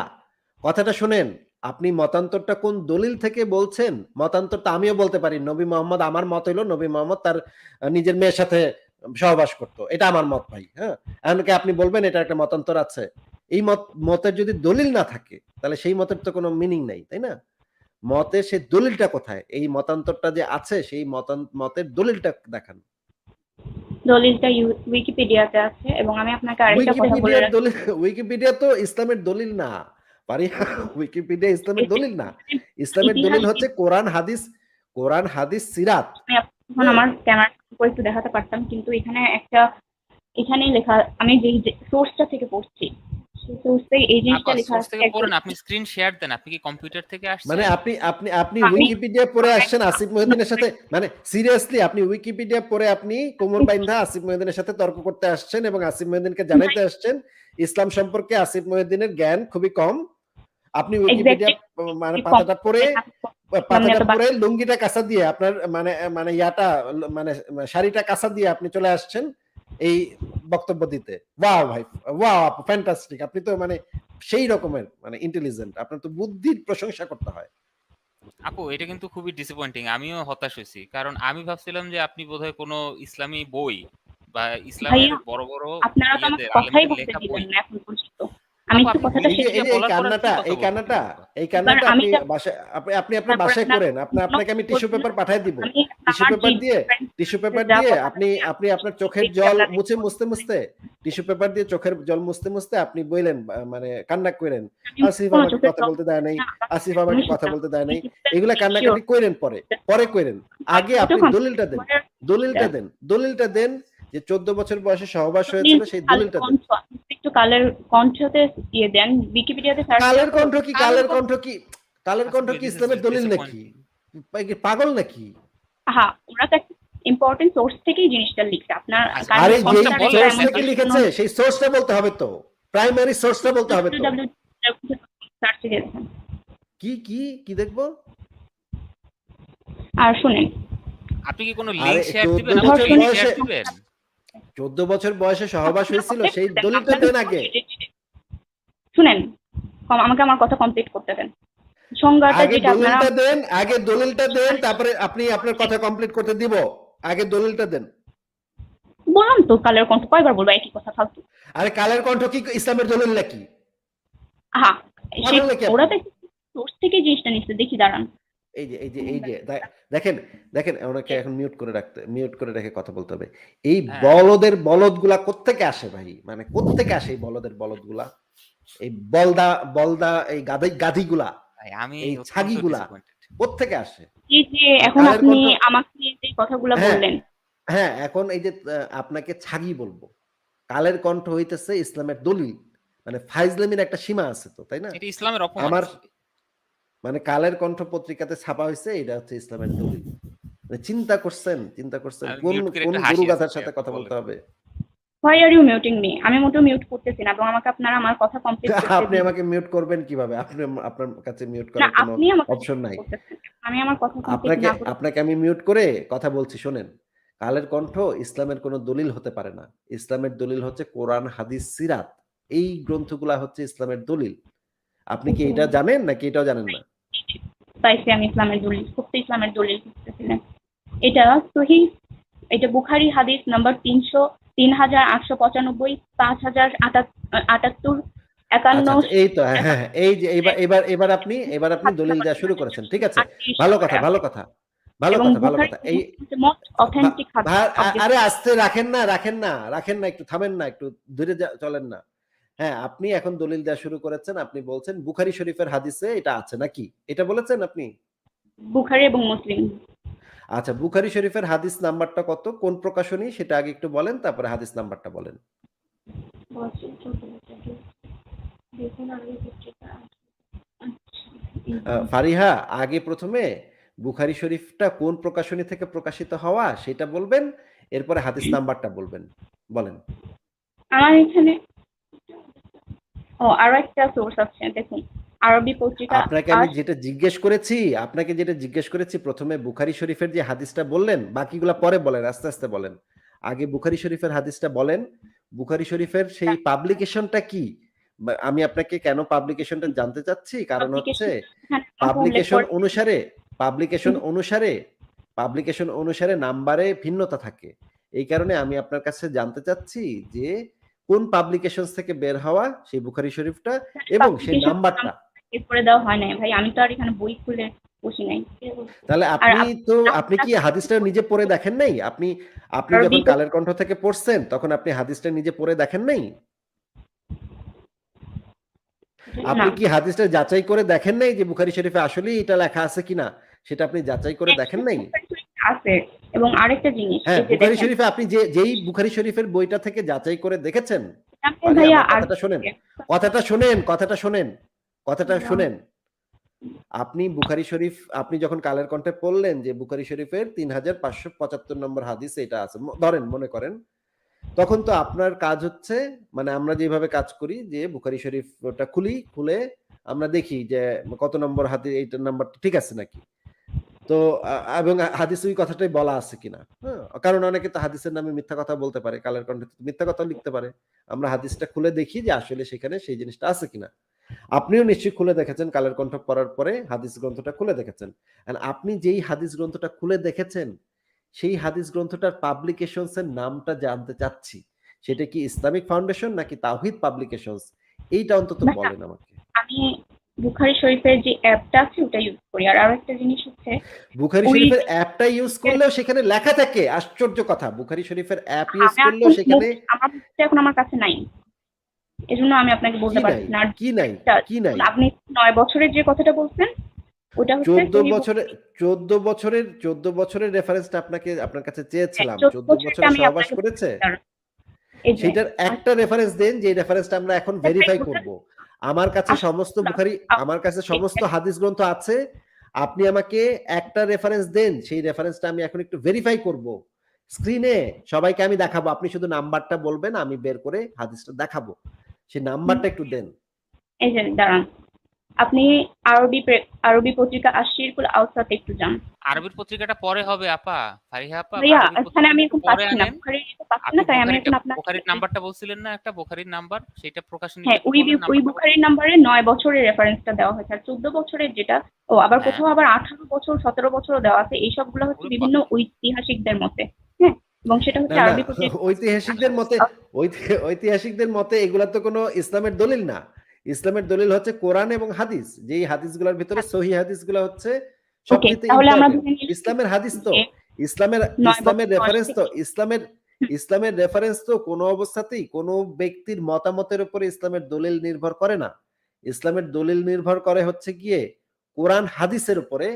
কথাটা শোনেন। আপনি মতান্তরটা কোন দলিল থেকে বলছেন? মতান্তরটা আমিও বলতে পারি। নবী মোহাম্মদ, আমার মত হইলো নবী মোহাম্মদ তার নিজের মেয়ের সাথে সহবাস করত। এটা আমার মত ভাই। হ্যাঁ? এখন কি আপনি বলবেন এটা একটা মতান্তর আছে? এই মতের যদি দলিল না থাকে তাহলে সেই মতের তো কোনো মিনিং নাই, তাই না? মতের সেই দলিলটা কোথায়? এই মতান্তরটা যে আছে সেই মতের দলিলটা দেখান। দলিলটা উইকিপিডিয়াতে আছে এবং আমি আপনাকে আরেকটা কথা বলে রাখি। উইকিপিডিয়া তো ইসলামের দলিল না। পারিহা, উইকিপিডিয়া ইসলামের দলিল না। ইসলামের ইতিহাস দলিল হচ্ছে কোরআন, হাদিস, সিরাত। আমি এখন হ্যাঁ? আমার ক্যামেরা করে একটু দেখাতে পারতাম, কিন্তু এখানে একটা, এখানেই লেখা, আমি যেই সোর্সটা থেকে পড়ছি সেই সোর্সে এই জিনিসটা আপা লেখা সোর্স আছে থেকে একজন। পড়েন, আপনি স্ক্রিন শেয়ার দেন। আপনি কি কম্পিউটার থেকে মানে আসছেন? আপনি আমি উইকিপিডিয়া পড়ে আসছেন আসিফ মহিউদ্দিনের সাথে, মানে সিরিয়াসলি আপনি উইকিপিডিয়া পড়ে আপনি কোমর বাইন্ধা আসিফ মহিউদ্দিনের সাথে তর্ক করতে আসছেন এবং আসিফ মহিউদ্দিনকে জানাইতে আসছেন ইসলাম সম্পর্কে আসিফ মহিউদ্দিনের জ্ঞান খুবই কম। আপনি উইকিপিডিয়া এক্স্যাক্টলি মানে পাতাটা এত পরে লুঙ্গিটা কাঁচা দিয়ে আপনার মানে মানে ইয়াটা মানে শাড়িটা কাঁচা দিয়ে আপনি চলে আসছেন এই বক্তব্য দিতে। ওয়াও ভাই, ওয়াও আপু, ফ্যান্টাস্টিক। আপনি তো মানে সেই রকমের মানে ইন্টেলিজেন্ট। আপনার তো বুদ্ধির প্রশংসা করতে হয়। আপু, এটা কিন্তু খুবই ডিসঅ্যাপয়েন্টিং। আমিও হতাশ হয়েছি, কারণ আমি ভাবছিলাম যে আপনি বোধহয় কোনো ইসলামী বই বা ইসলামের ভাইয়া, বড় বড় আপনারা তো আমাকে ইয়েদের কথাই আলেমদের বলতে লেখা দিলেন বই। না এখন পর্যন্ত। আমি আপু, একটু আপনি কথাটা শেষ উইকিপিডিয়া এই বলার পর আর কি কথা বলতে দিলেন আপা? এই এবার কান্নাটা আমি আপনি বাসায় আপনি আপনার তারপর বাসায় আপনার করেন। আপনাকে আমি টিস্যু পেপার পাঠিয়ে দিব। আমি টিস্যু আমার পেপার দিয়ে যা কথা আপনি আপনার চোখের জল মুছতে টিস্যু পেপার দিয়ে চোখের জল মুছতে আপনি বললেন মানে কান্না কইরেন। আসিফ কোনো আমাকে চোখের কথা জল বলতে দেয় নাই। না, আসিফ আমাকে কথা বলতে দেয় নাই। এগুলা আমি কান্নাকাটি কইরেন পরে কইরেন। আগে আপনি দলিলটা দেন। দলিলটা দেন যে 14 বছর বয়সে সহবাস হয়েছিল, সেই দলিলটা দেন। একটু কালের কণ্ঠতে দিয়ে দেন, উইকিপিডিয়াতে সার্চ কালের দেন তো। কণ্ঠ কি? কালের আসিফ কণ্ঠ ভাই, কি দিস ইজ ইসলামের দলিল নাকি? ডিসঅ্যাপয়েন্টিং। পাগল নাকি? হ্যাঁ, ওরা তো একটা ইম্পর্টেন্ট সোর্স থেকেই জিনিসটা লিখছে। আপনার আচ্ছা, কারণ আরে যেই সোর্সটা বলেন, সোর্স আমি থেকে আসলে লিখেছে সেই সোর্সটা বলতে হবে তো। প্রাইমারি সোর্সটা বলতে হবে তো। সার্চে দিয়ে দেখেন। কি দেখবো? আর শুনেন, আপনি কি কোনো আরে লিংক শেয়ার 14 দিবেন? আপু, বছর লিংক বয়সে শেয়ার দিবেন? 14 বছর বয়সে সহবাস হয়েছিল, সেই দলিলটা দেন আগে। শুনেন, আমাকে আমার কথা কমপ্লিট করতে দেন। সংজ্ঞাটা যেটা আপনারা আগে দলিলটা দেন, তারপরে আপনি আপনার কথা কমপ্লিট করতে দিব। আগে দলিলটা দেন। বললাম তো, কালের কণ্ঠ কয়বার বলবো একই কথা ফালতু। আরে কালের কণ্ঠ কি ইসলামের দলিল নাকি? হ্যাঁ, পাগল নাকি আপনি? ওরা তো সোর্স থেকে জিনিসটা নিচ্ছে, দেখি দাঁড়ান। এই যে দেখেন ওনাকে এখন মিউট করে রেখে কথা বলতে হবে। এই হ্যাঁ, বলদগুলা কোত্থেকে আসে ভাই? মানে কোত্থেকে আসে এই বলদগুলা? এই বলদা এই গাধিগুলা, ভাই, আমি এই অত্যন্ত ছাগিগুলা ডিসঅ্যাপয়েন্টেড। কোত্থেকে আসে? এই যে মানে এখন কালের আপনি কণ্ঠ। আমাকে যে কথাগুলো হ্যাঁ, বললেন, হ্যাঁ, এখন এই যে আপনাকে ছাগি বলবো। কালের কণ্ঠ হইতেছে ইসলামের দলিল। মানে ফাইজলামির একটা সীমা আছে তো, তাই না? এটা ইসলামের অপমান আমার আসলে। মানে কালের কণ্ঠ পত্রিকাতে ছাপা হয়েছে, এটা হচ্ছে ইসলামের দলিল। মানে চিন্তা করছেন আমি কোন মিউট করে কোন একটু গুরু হাসি গাধার আসছে সাথে আপনি কথা বলতে বলেন। হবে? Why are you muting me? আমি মোটেও মিউট করতেছি না, এবং আমাকে আপনারা আমার কথা কমপ্লিট করতে আপনি দিন। আমাকে মিউট করবেন কিভাবে? আপনার কাছে মিউট না, করার কোনো আপনি আমাকে অপশন নাই। করতেছেন। আমি আমার কথা কমপ্লিট আপনাকে না করে আপনাকে আমি মিউট করে কথা বলছি শোনেন। কালের কণ্ঠ ইসলামের কোনো দলিল হতে পারে না। ইসলামের দলিল হচ্ছে কোরআন, হাদিস, সিরাত। এই গ্রন্থগুলা হচ্ছে ইসলামের দলিল। আপনি কি এটা জানেন নাকি এটাও জানেন না? পাইছি আমি ইসলামের দলিল, খুব ইসলামের দলিল খুঁজতেছিলেন। এটা সহি, এটা বুখারী হাদিস নাম্বার 3895, 5078, 51, এই তো হ্যাঁ। এই যে এবার আপনি দলিল দেওয়া শুরু করেছেন। ঠিক আছে। ভালো কথা, ভালো কথা। ভালো এবং কথা, ভালো বুখারী কথা। এই মোস্ট ভা অথেন্টিক ভা হাদিস অফ দিস। আরে আস্তে রাখেন না, একটু থামেন না, একটু ধীরে চলেন না। হ্যাঁ, আপনি এখন দলিল দেওয়া শুরু করেছেন। আপনি বলছেন বুখারী শরীফের হাদিসে এটা আছে নাকি? এটা বলেছেন আপনি? বুখারী এবং মুসলিম। আচ্ছা, বুখারী শরীফের হাদিস নাম্বারটা কত? কোন প্রকাশনী সেটা আগে একটু বলেন, তারপরে হাদিস নাম্বারটা বলেন। ফারিহা, আগে প্রথমে বুখারী শরীফটা কোন প্রকাশনী থেকে প্রকাশিত হওয়া সেটা বলবেন, এরপরে হাদিস নাম্বারটা বলবেন। বলেন। আমার এখানে আরো একটা সোর্স আছে, দেখুন, আরবি পত্রিকা আপনাকে যেটা জিজ্ঞেস করেছি প্রথমে বুখারী শরীফের যে হাদিসটা বললেন, বাকিগুলা পরে বলেন, আস্তে আস্তে বলেন। আগে বুখারী শরীফের হাদিসটা বলেন। বুখারী শরীফের সেই পাবলিকেশনটা কি? আমি আপনাকে কেন পাবলিকেশনটা জানতে চাচ্ছি, কারণ হচ্ছে পাবলিকেশন অনুসারে নাম্বারে ভিন্নতা থাকে। এই কারণে আমি আপনার কাছে জানতে চাচ্ছি যে কোন পাবলিকেশন থেকে বের হওয়া সেই বুখারী শরীফটা এবং সেই নাম্বারটা। করে দেওয়া হয় নাই ভাই, আমি তো আর এখানে বই খুলে বসি নাই। তাহলে আপনি কি হাদিসটা নিজে পড়ে দেখেন নাই? আপনি যখন কালের কণ্ঠ থেকে পড়ছেন তখন আপনি হাদিসটা নিজে পড়ে দেখেন নাই? আপনি কি হাদিসটা যাচাই করে দেখেন নাই যে বুখারী শরীফে আসলেই এটা লেখা আছে কিনা? সেটা আপনি যাচাই করে দেখেন নাই? আছে। এবং আরেকটা জিনিস, হ্যাঁ, বুখারী শরীফে আপনি যেই বুখারী শরীফের বইটা থেকে যাচাই করে দেখেছেন, ভাইয়া কথাটা শোনেন। আপনি যখন কালের কণ্ঠে পড়লেন যে বুখারী শরীফের 3575 নম্বর হাদিস এটা আছে, ধরেন মনে করেন, তখন তো আপনার কাজ হচ্ছে, মানে আমরা যেভাবে কাজ করি যে বুখারী শরীফটা খুলে আমরা দেখি যে কত নম্বর হাদিস, এইটার নাম্বারটা ঠিক আছে নাকি। তো এবং হাদিসে ওই কথাটাই বলা আছে কিনা। হ্যাঁ? কারণ অনেকে তো হাদিসের নামে মিথ্যা কথা বলতে পারে, কালের কণ্ঠে মিথ্যা কথা লিখতে পারে। আমরা হাদিসটা খুলে দেখি যে আসলে সেখানে সেই জিনিসটা আছে কিনা। আপনিও নিশ্চয়ই খুলে দেখেছেন, কালের কণ্ঠ পড়ার পরে হাদিস গ্রন্থটা খুলে দেখেছেন। আর আপনি যেই হাদিস গ্রন্থটা খুলে দেখেছেন, সেই হাদিস গ্রন্থটার পাবলিকেশনস এর নামটা জানতে চাচ্ছি। সেটা কি ইসলামিক ফাউন্ডেশন নাকি তাওহীদ পাবলিকেশনস? এইটা অন্তত বলেন আমাকে। আমি বুখারী শরীফের যে অ্যাপটা আছে ওটা ইউজ করি। আর আরেকটা জিনিস হচ্ছে, বুখারী শরীফের অ্যাপটা ইউজ করলেও সেখানে লেখা থাকে। আশ্চর্য কথা। বুখারী শরীফের অ্যাপ ইউজ করলেও সেখানে আমার বুকটা এখন আমার কাছে নাই। এজন্য আমি আপনাকে বলতে পারছি না। কি নাই? আপনি 9 বছরের যে কথাটা বলছেন ওটা হচ্ছে 14 বছরের রেফারেন্সটা আপনার কাছে চেয়েছিলাম। 14 বছরে আমি সহবাস করেছে। সেটার একটা রেফারেন্স দেন যে রেফারেন্সটা আমরা এখন ভেরিফাই করব। আমার কাছে সমস্ত হাদিস গ্রন্থ আছে। আপনি আমাকে একটা রেফারেন্স দেন, সেই রেফারেন্সটা আমি এখন একটু ভেরিফাই করব। স্ক্রিনে সবাইকে আমি দেখাবো, আপনি শুধু নাম্বারটা বলবেন, আমি বের করে হাদিসটা দেখাবো। সেই নাম্বারটা একটু দেন। এই যে দাঁড়ান, আপনি আরবি পত্রিকা আশিরকুল আওসাত একটু যান। আরবির পত্রিকাটা পরে হবে আপা, ফারিহা আপা। ভাইয়া এখানে আমি এখন পাচ্ছি না, বুখারীর তাই আমি এখন আপনাকে বুখারীর নাম্বারটা বলছিলেন না, একটা বুখারীর নাম্বার, সেটা প্রকাশনী। হ্যাঁ, ওই বুখারীর নাম্বারে 9 বছরের রেফারেন্সটা দেওয়া হয়েছে। আর 14 বছরের যেটা আবার কোথাও আবার 18 বছর 17 বছরও দেওয়া আছে। এই সবগুলো হচ্ছে বিভিন্ন ঐতিহাসিকদের মতে। হ্যাঁ, এবং সেটা হচ্ছে আরবি পত্রিকা। ঐতিহাসিকদের মতে এগুলা তো কোনো ইসলামের দলিল না। ইসলামের দলিল হচ্ছে কোরআন এবং হাদিস। যেই হাদিসগুলোর ভিতরে সহিহ হাদিসগুলো হচ্ছে সবচেয়ে ইম্পর্টেন্ট। ইসলামের হাদিস তো ইসলামের রেফারেন্স তো কোনো অবস্থাতেই কোনো ব্যক্তির মতামতের উপরে ইসলামের দলিল নির্ভর করে না। ইসলামের দলিল নির্ভর করে হচ্ছে গিয়ে কোরআন হাদিসের উপরে।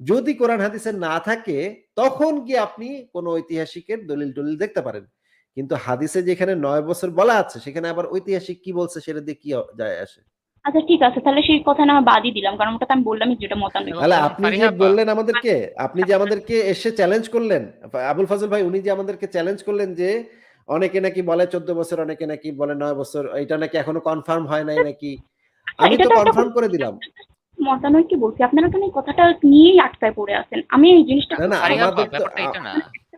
যদি কোরআন হাদিসের না থাকে তখন গিয়ে আপনি কোনো ঐতিহাসিকের দলিল দেখতে পারেন। কিন্তু হাদিসে যেখানে 9 বছর বলা আছে সেখানে আবার ঐতিহাসিক কি বলছে সেটা দিয়ে কি যায় আসে? আচ্ছা ঠিক আছে, তাহলে সেই কথা না বাদই দিলাম, কারণ ওটা আমি বললামই যেটা মতামত। তাহলে আপনি যে বললেন আপনি যে আমাদেরকে এসে চ্যালেঞ্জ করলেন, আবুল ফাজল ভাই, উনি যে আমাদেরকে চ্যালেঞ্জ করলেন যে অনেকে নাকি বলে 14 বছর, অনেকে নাকি বলে 9 বছর, এটা নাকি এখনো কনফার্ম হয় নাই নাকি। আমি তো কনফার্ম করে দিলাম। মতানৈক্য বলছি, আপনারা কেন এই কথাটা নিয়েই আটকায় পড়ে আছেন? আমি এই জিনিসটা না, না, ফারিয়া আপা আমাদের তো ব্যাপারটা এটা না।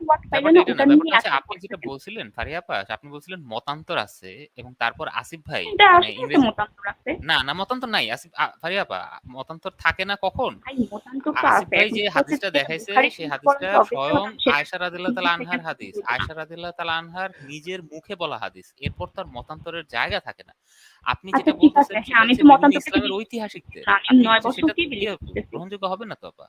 ওয়ার্ড পাইলে ব্যাপারটা না এটা না। ওটা ব্যাপারটা নিয়ে হচ্ছে আটকায় আপনি যেটা পড়তেছেন। বলছিলেন ফারিয়া আপা, আপনি বলছিলেন মতান্তর আছে এবং তারপর আসিফ ভাই এটা মানে আসলে একটা ইংরেজি মতান্তর আছে। না মতান্তর নাই। আসিফ ফারিয়া আপা মতান্তর থাকে না কখন? ভাই মতান্তর তো আসিফ আছে। ভাই এখন যে কথা হচ্ছে হাদিসটা যেটা দেখাইছে বুখারী সেই শরীফ বলেন হাদিসটা যে অবিশ্বাস স্বয়ং সেটা আয়েশা রাদিয়াল্লাহু তাআলা আনহার সেখান থেকে হাদিস। বলবো না। আয়েশা রাদিয়াল্লাহু তাআলা আনহার নিজের মুখে বলা হাদিস। এরপর তার মতান্তরের জায়গা থাকে না। আপনি আচ্ছা যেটা ঠিক আছে। বলতেছেন হ্যাঁ, সেটা আমি হচ্ছে তো বিভিন্ন মতান্তরটাকে ইসলামের বিলিভ ঐতিহাসিকদের। না। আমি আপনি ৯ সেটা বছরকেই বিলিভ ইয়ে করতেছি। গ্রহণযোগ্য হবে না তো আপা।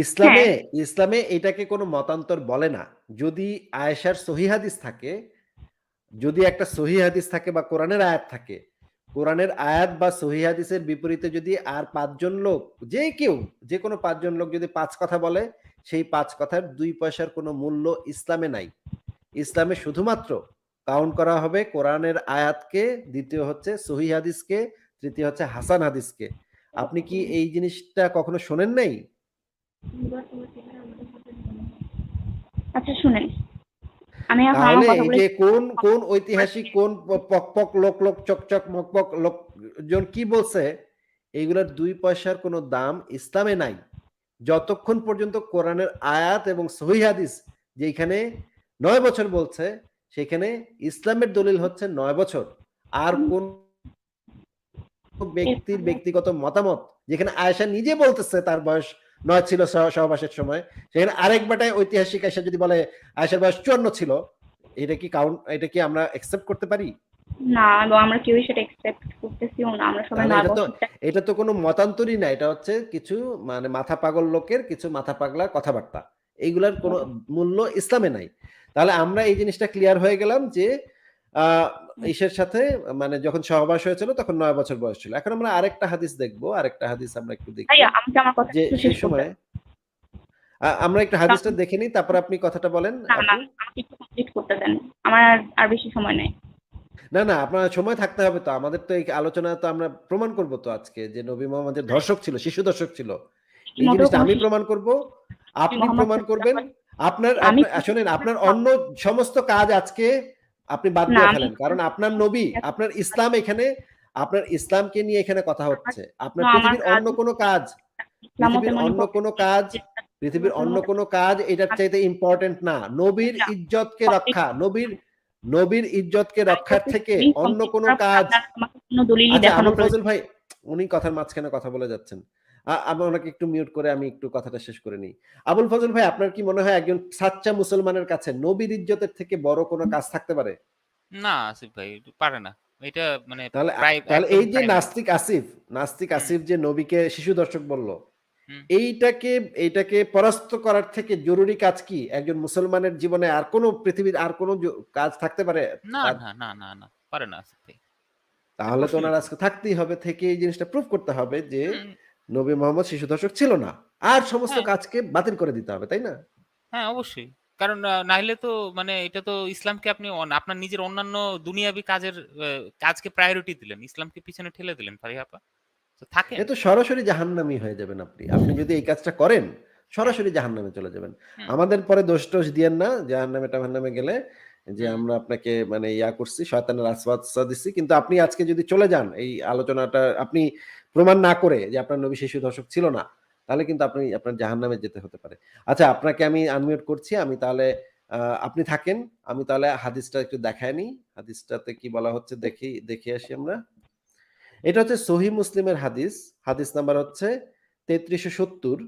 ইসলামে হ্যাঁ, ইসলামে এটাকে কোনো মতান্তর বলে না। যদি আয়েশার সহিহ হাদিস থাকে, যদি একটা সহিহ হাদিস থাকে বা কোরআনের আয়াত থাকে, কোরআনের আয়াত বা সহিহ হাদিসের বিপরীতে যদি আর ৫ জন লোক, যে কেউ, যেকোনো ৫ জন লোক যদি ৫ কথা বলে, সেই ৫ কথার ২ পয়সার কোনো মূল্য ইসলামে নাই। ইসলামে শুধুমাত্র কাউন্ট করা হবে কোরআনের আয়াতকে, দ্বিতীয় হচ্ছে সহিহ হাদিসকে, তৃতীয় হচ্ছে হাসান হাদিসকে। আপনি কি এই জিনিসটা কখনো শোনেন নাই? আচ্ছা শুনেন। আমি এখন আমার তাহলে এই কথাগুলো যে কোন কোন ঐতিহাসিক, একটু কোন পক পক লোক লোক চকচক মকপক লোকজন কি বলছে, এইগুলার ২ পয়সার কোনো দাম ইসলামে নাই। যতক্ষণ পর্যন্ত কোরআনের আয়াত এবং সহিহ হাদিস যেখানে ৯ বছর বলছে, সেখানে ইসলামের দলিল হচ্ছে ৯ বছর। আর কোন ব্যক্তির ব্যক্তিগত মতামত, যেখানে আয়েশা নিজে বলতেছে তার বয়স ৯ ছিল সহবাসের সময়, সেখানে আরেক বেটায় ঐতিহাসিক আয়েশা যদি বলে আয়েশার বয়স ৫৪ ছিল, এটা কি আমরা অ্যাকসেপ্ট করতে পারি? না, এবং আমরা কেউই সেটা এক্সপেক্ট করতেছিও না। আমরা সবাই তাহলে ৯ এটা তো বছর এটা তো কোনো মতান্তরই না, এটা হচ্ছে কিছু মানে মাথা পাগল লোকের কিছু মাথা পাগলা কথাবার্তা। এইগুলার কোনো মূল্য ইসলামে নাই। তাহলে আমরা এই জিনিসটা ক্লিয়ার হয়ে গেলাম যে ঈসের সাথে মানে যখন সহবাস হয়েছিল তখন ৯ বছর বয়স ছিল। এখন আমরা আরেকটা হাদিস দেখব। আরেকটা হাদিস আমরা একটু দেখি। ভাইয়া আমাকে আমার কথা যে একটু শেষ সেই করতে সময় আমরা একটু হাদিসটা দেখে নিই, তারপর আপনি কথাটা বলেন না, আপু। আমাকে একটু কমপ্লিট করতে দেন। আমার আর বেশি সময় নাই। না, না, আপনার সময় থাকতে হবে তো। আমাদের তো এই আলোচনা তো আমরা প্রমাণ করব তো আজকে যে নবী মোহাম্মদের ধর্ষক ছিল, শিশু ধর্ষক ছিল। এই মোটেও জিনিসটা কোনো আমি শিশু প্রমাণ করব, আপনি মোহাম্মদ প্রমাণ করবেন। আপনার আমি আপনার শোনেন, আপনার অন্য সমস্ত কাজ আজকে আপনি বাদ না দিয়ে আমি ফেলেন। কারণ আপনার নবী, আপনার ইসলাম এখানে, আপনার ইসলামকে নিয়ে এখানে কথা হচ্ছে। আপনার আমার পৃথিবীর কাজ অন্য কোনো কাজ, ইসলামও পৃথিবীর তেমন অন্য কোনো কাজ, পৃথিবীর অন্য কোনো কাজ এটার চাইতে ইম্পর্টেন্ট না। নবীর ইজ্জতকে রক্ষা, নবীর ইজ্জতকে রক্ষার থেকে অন্য কোনো কাজ। আমাকে কোনো দলিলই আচ্ছা, দেখানো আবুল প্রয়োজন ফজল ভাই, উনি কথার মাঝখানে কথা বলে যাচ্ছেন। আমি ওনাকে একটু মিউট করে আমি একটু কথাটা শেষ করে নিই। আবুল ফজল ভাই, আপনার কি মনে হয় একজন সাচ্চা মুসলমানের কাছে নবীর ইজ্জতের থেকে বড় কোনো কাজ থাকতে পারে? না আসিফ ভাই পারে না। এটা মানে তাহলে প্রায় তাহলে একদম এই যে প্রাইমারি। নাস্তিক হুম, আসিফ যে নবীকে শিশু দর্শক বলল, হুম। এইটাকে পরাস্ত করার থেকে জরুরি কাজ কি একজন মুসলমানের জীবনে আর কোনো পৃথিবীর আর কোনো কাজ থাকতে পারে না, তার? না, না, না, না। পারে না আসিফ ভাই। এটা তাহলে তো প্রশ্নই ওনার ওঠে না। আজকে থাকতেই হবে, থেকে এই জিনিসটা প্রুভ করতে হবে যে হুম, নবী মোহাম্মদ শিশু দর্শক ছিল না, আর সমস্ত হ্যাঁ, কাজকে বাতিল করে দিতে হবে, তাই না? হ্যাঁ অবশ্যই। কারণ নাইলে তো মানে এটা তো ইসলামকে আপনি আপনার নিজের অন্যান্য দুনিয়াবি কাজের কাজকে প্রায়োরিটি দিলেন। ইসলামকে পিছনে ঠেলে দিলেন ফারিয়া আপা। তো থাকেন। এ তো সরাসরি জাহান্নামী হয়ে যাবেন আপনি। আপনি যদি এই কাজটা করেন, সরাসরি জাহান্নামে চলে যাবেন। হুম, আমাদের পরে দোষ-টোষ দিয়েন না জাহান্নামে টাহান্নামে গেলে যে হুম। আমরা আপনাকে মানে করছি, শয়তানের ওয়াসওয়াসা দিচ্ছি। কিন্তু আপনি আজকে যদি চলে যান এই আলোচনাটা আপনি প্রমাণ না করে যে আপনার নবী শিশু দর্শক ছিল না, তাহলে কিন্তু আপনার জাহান্নামে যেতে হতে পারে। আচ্ছা, আপনাকে আমি আনমিউট করছি। আমি তাহলে আ আপনি থাকেন। আমি তাহলে হাদিসটা একটু দেখায় নিই। হাদিসটাতে কি বলা হচ্ছে দেখে আসি আমরা। এটা হচ্ছে সহিহ মুসলিমের হাদিস। হাদিস নাম্বার হচ্ছে ৩৩৭০।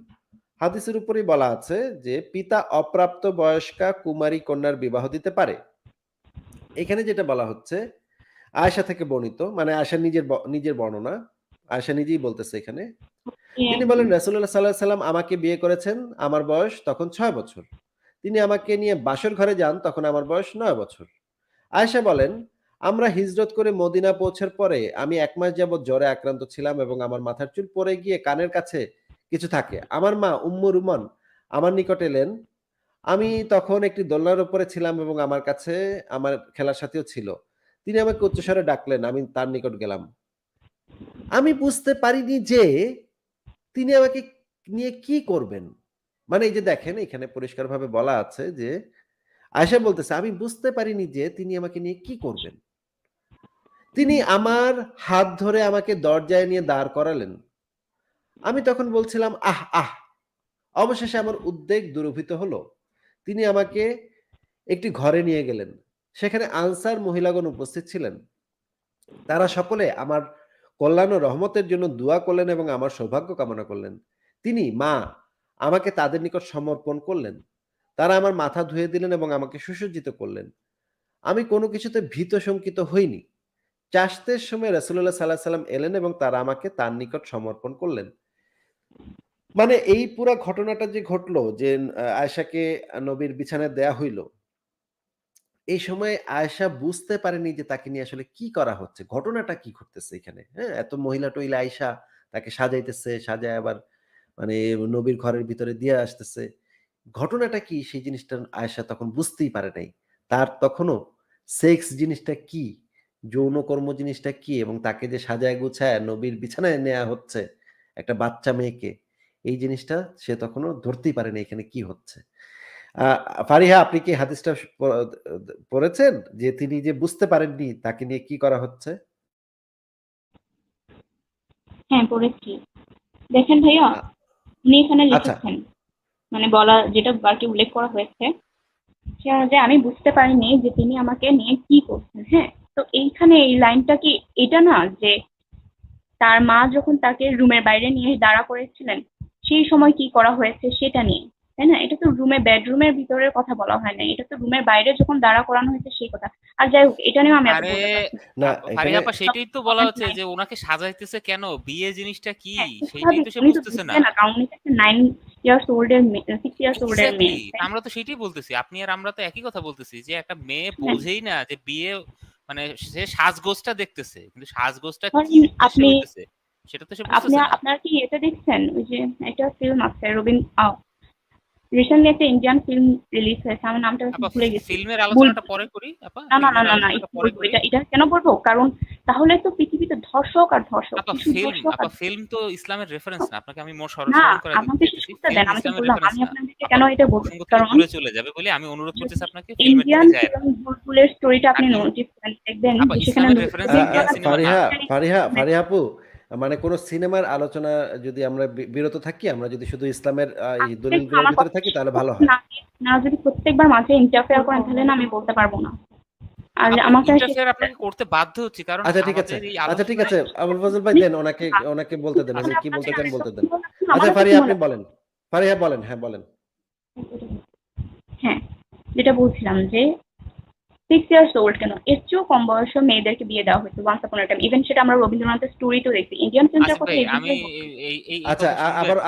হাদিসের উপরেই বলা আছে যে পিতা অপ্রাপ্ত বয়স্কা কুমারী কন্যার বিবাহ দিতে পারে। এখানে যেটা বলা হচ্ছে আয়েশা থেকে বর্ণিত, মানে আয়েশা নিজের বর্ণনা। আয়েশা নিজেই বলতেছে এখানে। তিনি বলেন রাসূলুল্লাহ সাল্লাল্লাহু আলাইহি সাল্লাম আমাকে বিয়ে করেছেন, আমার বয়স তখন ৬ বছর। তিনি আমাকে নিয়ে বাসর ঘরে যান, তখন আমার বয়স ৯ বছর। আয়েশা বলেন, আমরা হিজরত করে মদিনা পৌঁছার পরে আমি ১ মাস যাবৎ জ্বরে আক্রান্ত ছিলাম এবং আমার মাথার চুল পড়ে গিয়ে কানের কাছে কিছু থাকে। আমার মা উম্মু রুমান আমার নিকট এলেন। আমি তখন একটি দোলনার উপরে ছিলাম এবং আমার কাছে আমার খেলার সাথীও ছিল। তিনি আমাকে উচ্চস্বরে ডাকলেন। আমি তার নিকট গেলাম। আমি বুঝতে পারিনি যে তিনি আমাকে নিয়ে কি করবেন? মানে এই যে দেখেন, এখানে পরিষ্কারভাবে বলা আছে যে আয়েশা বলতেছে, "আমি বুঝতে পারিনি যে তিনি আমাকে নিয়ে কি করবেন?" তিনি আমার হাত ধরে আমাকে দরজায় নিয়ে দাঁড় করালেন। আমি তখন বলছিলাম, আহ আহ। অবশেষে আমার উদ্বেগ দূরীভূত হলো। তিনি আমাকে একটি ঘরে নিয়ে গেলেন। সেখানে আনসার মহিলাগণ উপস্থিত ছিলেন। তারা সকলে আমার কল্যাণ ও রহমতের জন্য দোয়া করলেন এবং আমার সৌভাগ্য কামনা করলেন। তিনি মা আমাকে তাদের নিকট সমর্পণ করলেন। তারা আমার মাথা ধুয়ে দিলেন এবং আমাকে সুসজ্জিত করলেন। আমি কোনো কিছুতে ভীত শঙ্কিত হইনি। চাষতের সময় রাসূলুল্লাহ সাল্লাল্লাহু আলাইহি সাল্লাম এলেন এবং তারা আমাকে তার নিকট সমর্পণ করলেন। মানে এই পুরা ঘটনাটা যে ঘটলো যে আয়েশাকে নবীর বিছানায় দেয়া হইল। এই সময় আয়েশা বুঝতে পারেনি যে তাকে নিয়ে আসলে কি করা হচ্ছে। ঘটনাটা কি ঘটতেছে এখানে, হ্যাঁ? এত মহিলা-টহিলা আইসা তাকে সাজাইতেছে, সাজায় আবার মানে নবীর ঘরের ভিতরে দিয়ে আসতেছে। ঘটনাটা কি সেই জিনিসটা আয়েশা তখন বুঝতেই পারে নাই। তার তখনও সেক্স জিনিসটা কি, যৌনকর্ম জিনিসটা কি এবং তাকে যে সাজায় গুছায় নবীর বিছানায় নেয়া হচ্ছে একটা বাচ্চা মেয়েকে, এই জিনিসটা সে তখনও ধরতেই পারেনি এখানে কি হচ্ছে। আ ফারিহা আপনি কি হাদিসটা পড়েছেন? যে তিনি যে বুঝতে পারেননি তাকে নিয়ে কি করা হচ্ছে? হ্যাঁ, পড়েছি। দেখেন ভাইয়া, আ উনি এখানে আচ্ছা। লিখেছেন, মানে বলা যেটা আরকি উল্লেখ করা হয়েছে, সেটা যে আমি বুঝতে পারিনি যে তিনি আমাকে নিয়ে কি করছেন, হ্যাঁ? তো এইখানে এই লাইনটা কি এটা না যে তার মা যখন তাকে রুমের বাইরে নিয়ে দাঁড়া করেছিলেন, সেই সময় কি করা হয়েছে সেটা নিয়ে, তাই না? এটা তো বেডরুমের ভিতরের কথা বলা হয় নাই। এটা তো রুমের বাইরে যখন দাঁড়া করানো হয়েছে সেই কথা। আর যাই হোক, এটা নিয়েও আমি এত আরে বলতে চাচ্ছি না। না ফারিহা এখানে আপা সেটাই তো বলা কমেন্ট হচ্ছে নাই। যে ওনাকে সাজাইতেছে কেন? বিয়ে জিনিসটা কি? হ্যাঁ, সেইটাই স্বাভাবিক। তো সে উনি তো বুঝতেছে না। বুঝবে না, কারণ উনি তো একটা 9 ইয়ার্স ওল্ড এর মেয়ে, 6 ইয়ার্স ওল্ড এর এক্সাক্টলি। মেয়ে, তাই না? আমরা তো সেটাই বলতেছি। আপনি আর আমরা তো একই কথা বলতেছি যে একটা মেয়ে হ্যাঁ, বোঝেই না যে বিয়ে মানে সে সাজগোজটা দেখতেছে। কিন্তু সাজগোজটা কি ধরেন উদ্দেশ্যে আপনি হইতেছে সেটা তো সে আপনি বুঝতেছে না। আপনারা কি এটা দেখছেন? ওই যে একটা ফিল্ম আছে রিসেন্টলি একটা ইন্ডিয়ান ফিল্ম রিলিজ হয়েছে। আমার নামটা আপা ভুলে গেছি। ফিল্মের বুল আলোচনাটা পরে করি আপা। না, না, না, ফিল্মের না, না, আলোচনাটা একটু পরে বলবো। করি। এটা কেন বলবো? কারণ তাহলে তো পৃথিবীতে ধর্ষক আর ধর্ষক, আপা শিশু ধর্ষক আর ফিল্ম তো ইসলামের রেফারেন্স ধর্ষক। না। আপনাকে আমি না, স্মরণ করায় দিতে আমাকে শেষ চাইতেছি। করতে দেন। ফিল্ম আমি তো ইসলামের বললাম, রেফারেন্স আমি না। আপনাদেরকে আপা কেন এটা বলবো? প্রসঙ্গ থেকে কারণ দূরে চলে যাবে বলে আমি অনুরোধ যদি করতেছি আপনাকে ফিল্মের দিকে ইন্ডিয়ান যায়েন না। ফিল্ম বুলবুলের স্টোরিটা আপনি আর নোটিস করেন, দেখবেন আপা যে সেখানে ইসলামের রেফারেন্স ইন্ডিয়ান সিনেমা না। ফারিহা, রবীন্দ্রনাথ ফারিহা আপু কোন সিনেমার আলোচনা যদি আমরা বিরত থাকি, আমরা যদি শুধু ইসলামের এই আপনি একটু দলিলগুলোর আমার ভিতরে কথা থাকি শেষ তাহলে ভালো করুন। হয়। না, না, যদি প্রত্যেকবার মাঝে ইন্টারফেয়ার করেন তাহলে না আমি বলতে পারবো না। আর আপু আমাকে শেষ ইন্টারফেয়ার করতে দেন। আপনাকে করতে বাধ্য হচ্ছি কারণ আচ্ছা ঠিক আছে। আমাদের এই আচ্ছা ঠিক আলোচনায় আছে। আবুল ফজল ভাই আমি দেন ওনাকে বলতে দেন। উনি তাহলে কি আপনাদের বলতে চান বলতে দেন। এতক্ষণ বললাম, আচ্ছা আমারও তো ফারিহা আপনি সময় বলেন। ফারিহা বলেন। হ্যাঁ, বলেন। হ্যাঁ, যেটা বলছিলাম যে 6 ইয়ার্স ওল্ড কেন? এর চেয়েও কম বয়সী মেয়েদেরকে বিয়ে দেওয়া হয়েছে ওয়ান্স আপন আ টাইম। ইভেন সেটা আমরা রবীন্দ্রনাথের স্টোরিতেও দেখছি। ইন্ডিয়ান ফিল্মটার আসিফ কথা ভাই আমি এদিকেই বলছি। এই আচ্ছা কথা শুনবেন।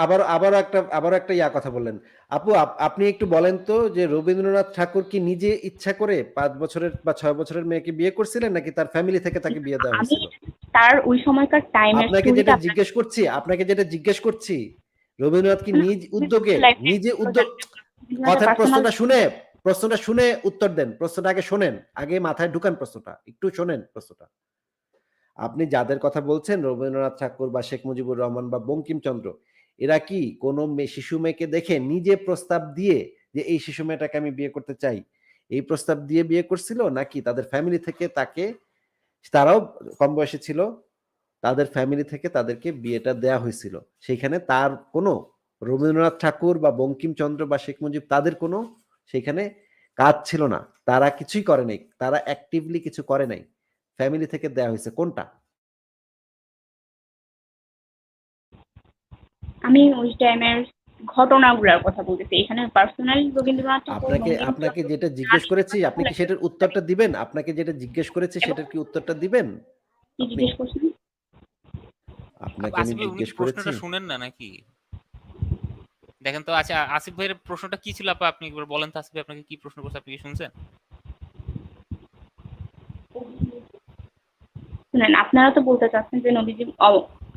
আবারও একটা কথা বললেন। আপু আপনি একটু বলেন তো যে রবীন্দ্রনাথ ঠাকুর কি নিজে ইচ্ছা করে ৫ বছরের বা ৬ বছরের মেয়েকে বিয়ে করছিলেন নাকি তার ফ্যামিলি থেকে তাকে বিয়ে দেওয়া আমি হয়েছিল? তার ওই সময়কার টাইমের স্টোরিটা আপনাকে আপনাকে যেটা জিজ্ঞেস করছি, রবীন্দ্রনাথ কি নিজ উদ্যোগে লাইফে নিজে উদ্যোগ রবীন্দ্রনাথের কথার পার্সোনাল প্রশ্নটা শুনে উত্তর দেন। প্রশ্নটা আগে শোনেন। আগে মাথায় ঢুকান প্রশ্নটা। একটু শোনেন প্রশ্নটা। আপনি যাদের কথা বলছেন রবীন্দ্রনাথ ঠাকুর বা শেখ মুজিবুর রহমান বা বঙ্কিমচন্দ্র, এরা কি কোনো শিশু মেয়েকে দেখে নিজে প্রস্তাব দিয়ে যে এই শিশু মেয়েটাকে আমি বিয়ে করতে চাই, এই প্রস্তাব দিয়ে বিয়ে করছিল নাকি তাদের ফ্যামিলি থেকে তারাও কম বয়সী ছিল, তাদের ফ্যামিলি থেকে তাদেরকে বিয়েটা দেয়া হয়েছিল। সেখানে তার কোনো রবীন্দ্রনাথ ঠাকুর বা বঙ্কিমচন্দ্র বা শেখ মুজিব তাদের কোনো সেখানে কাজ ছিল না। তারা কিছুই করে নাই। তারা অ্যাক্টিভলি কিছু করে নাই। ফ্যামিলি থেকে দেয়া হইছে কোনটা? আমি ওই টাইমের ঘটনাগুলার কথা বলতেছি। এখানে পার্সোনালি রবীন্দ্রনাথ ঠাকুর, আপনাকে বঙ্কিমচন্দ্র যেটা তার জিজ্ঞেস নিজের করেছি, কথা আপনি বলে কি সেটার আমি উত্তরটা দিবেন? আপনাকে যেটা জিজ্ঞেস করেছি এবং সেটার কি উত্তরটা দিবেন? কি আপনি? জিজ্ঞেস করছেন? আপনাকে আমি আসিফ ভাই উনি কি জিজ্ঞেস করেছি। প্রশ্নটা শুনেন না নাকি? দেখেন তো আচ্ছা আসিফ ভাইয়ের প্রশ্নটা কি ছিল আপা আপনি একবার বলেন তো আসিফ ভাই আপনাকে কি প্রশ্ন করছে আপনি কি শুনছেন? শুনেন, আপনারা তো বলতে চাচ্ছেন যে নবীজি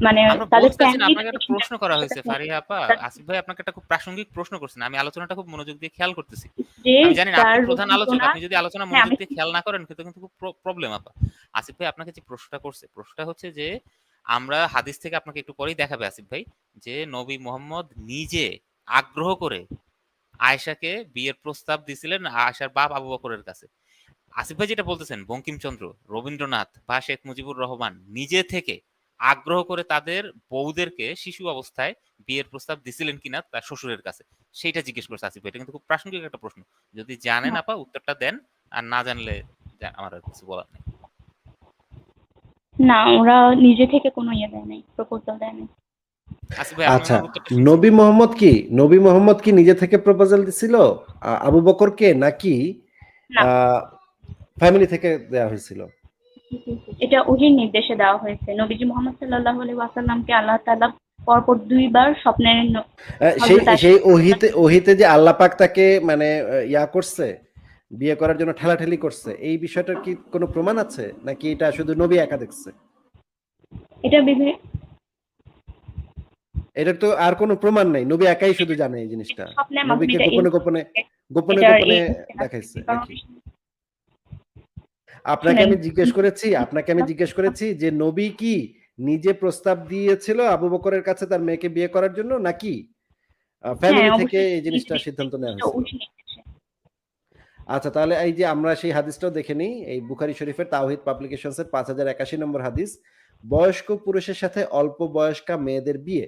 মানে আমরা তাদের বলতে চাচ্ছি না ফ্যামিলি আপনাকে থেকে একটা চিন্তা প্রশ্ন করে করা সেটা হয়েছে শুনুন। ফারিহা আপা। আসিফ ভাই আপনাকে একটা খুব প্রাসঙ্গিক প্রশ্ন করছেন। আমি আলোচনাটা খুব মনোযোগ দিয়ে খেয়াল করতেছি। যে আমি জানি না আপনি তার প্রধান আলোচক। রবীন্দ্রনাথ, আপনি যদি আলোচনা হ্যাঁ মনোযোগ আমি দিয়ে খেয়াল না করেন কিন্তু খুব প্রবলেম আপা। আসিফ ভাই আপনাকে যে প্রশ্নটা করছে, প্রশ্নটা হচ্ছে যে আমরা হাদিস থেকে আপনাকে একটু পরেই দেখাবে আসিফ ভাই যে নবী মোহাম্মদ নিজে আগ্রহ করে আয়েশাকে বিয়ের প্রস্তাব দিছিলেন আয়েশার বাপ আবু বকরের কাছে। আসিফ ভাই যেটা বলতেছেন বঙ্কিমচন্দ্র, রবীন্দ্রনাথ বা শেখ মুজিবুর রহমান নিজে থেকে আগ্রহ করে তাদের বউদেরকে শিশু অবস্থায় বিয়ের প্রস্তাব দিছিলেন কিনা তার শ্বশুরের কাছে, সেইটা জিজ্ঞেস করছে আসিফ ভাই। এটা কিন্তু খুব প্রাসঙ্গিক একটা প্রশ্ন। যদি জানেন না, আপা উত্তরটা দেন, আর না জানলে আমার আর কিছু বলার নেই। না, ওরা নিজে থেকে কোনো ইয়ে দেয় নাই, প্রপোজাল দেয় নাই। আসিফ ভাই, আপনি আচ্ছা, ওনার উত্তরটা শুনছেন? নবী মোহাম্মদ কি নিজে থেকে প্রপোজাল দিছিল আবু বকরকে, নাকি না, ফ্যামিলি থেকে দেওয়া হয়েছিল? এটা ওহির নির্দেশে দেওয়া হয়েছে। নবীজি মুহাম্মদ সাল্লাল্লাহু আলাইহি ওয়াসাল্লামকে আল্লাহ তাআলা পরপর ২ বার স্বপ্নে সেই হযরত সেই আয়েশা ওহিতে যে আল্লাহ পাক তাকে মানে ইয়া করছে, বিয়ে করার জন্য ঠেলাঠেলি করছে, এই বিষয়টার কি কোনো প্রমাণ আছে, নাকি এটা শুধু নবী একা দেখছে? এটা এটার তো আর কোনো প্রমাণ নাই, নবী একাই শুধু জানে এই জিনিসটা, স্বপ্নের মাধ্যমে নবীকে এটা গোপনে গোপনে গোপনে এটার গোপনে এই দেখাইছে কারণ নাকি? আপনাকে শুনেন, আমি জিজ্ঞেস করেছি যে নবী কি নিজে প্রস্তাব দিয়েছিল আবু বকরের কাছে তার মেয়েকে বিয়ে করার জন্য, নাকি হ্যাঁ, ফ্যামিলি থেকে অবশ্যই এই জিনিসটা সিদ্ধান্ত নেওয়া এটা হয়েছিল? ওহির নির্দেশে। আচ্ছা, তাহলে এই যে আমরা সেই হাদিসটাও দেখে নিই, এই বুখারী শরীফের তাওহীদ পাবলিকেশনস এর 5081 নম্বর হাদিস, বয়স্ক পুরুষের সাথে অল্প বয়স্কা মেয়েদের বিয়ে।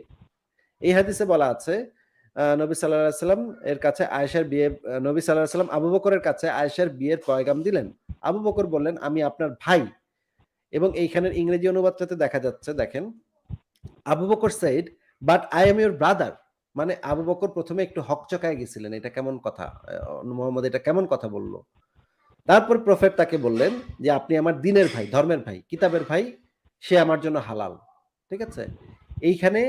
এই হাদিসে বলা আছে নবী সাল্লাল্লাহু আলাইহি সাল্লাম এর কাছে আয়েশার বিয়ে, নবী সাল্লাল্লাহু আলাইহি সাল্লাম আবু বকরের কাছে আয়েশার বিয়ের পয়গাম দিলেন। আবু বকর বললেন, আমি আপনার ভাই। এবং এইখানের ইংরেজি অনুবাদটাতে দেখা যাচ্ছে, দেখেন, Abu Bakr said, but I am your brother. মানে আবু বকর প্রথমে একটু হকচকায় গেছিলেন, এটা কেমন কথা, মোহাম্মদ এটা কেমন কথা বললো। তারপর প্রফেট তাকে বললেন যে আপনি আমার দিনের ভাই, ধর্মের ভাই, কিতাবের ভাই, সে আমার জন্য হালাল। ঠিক আছে, এইখানে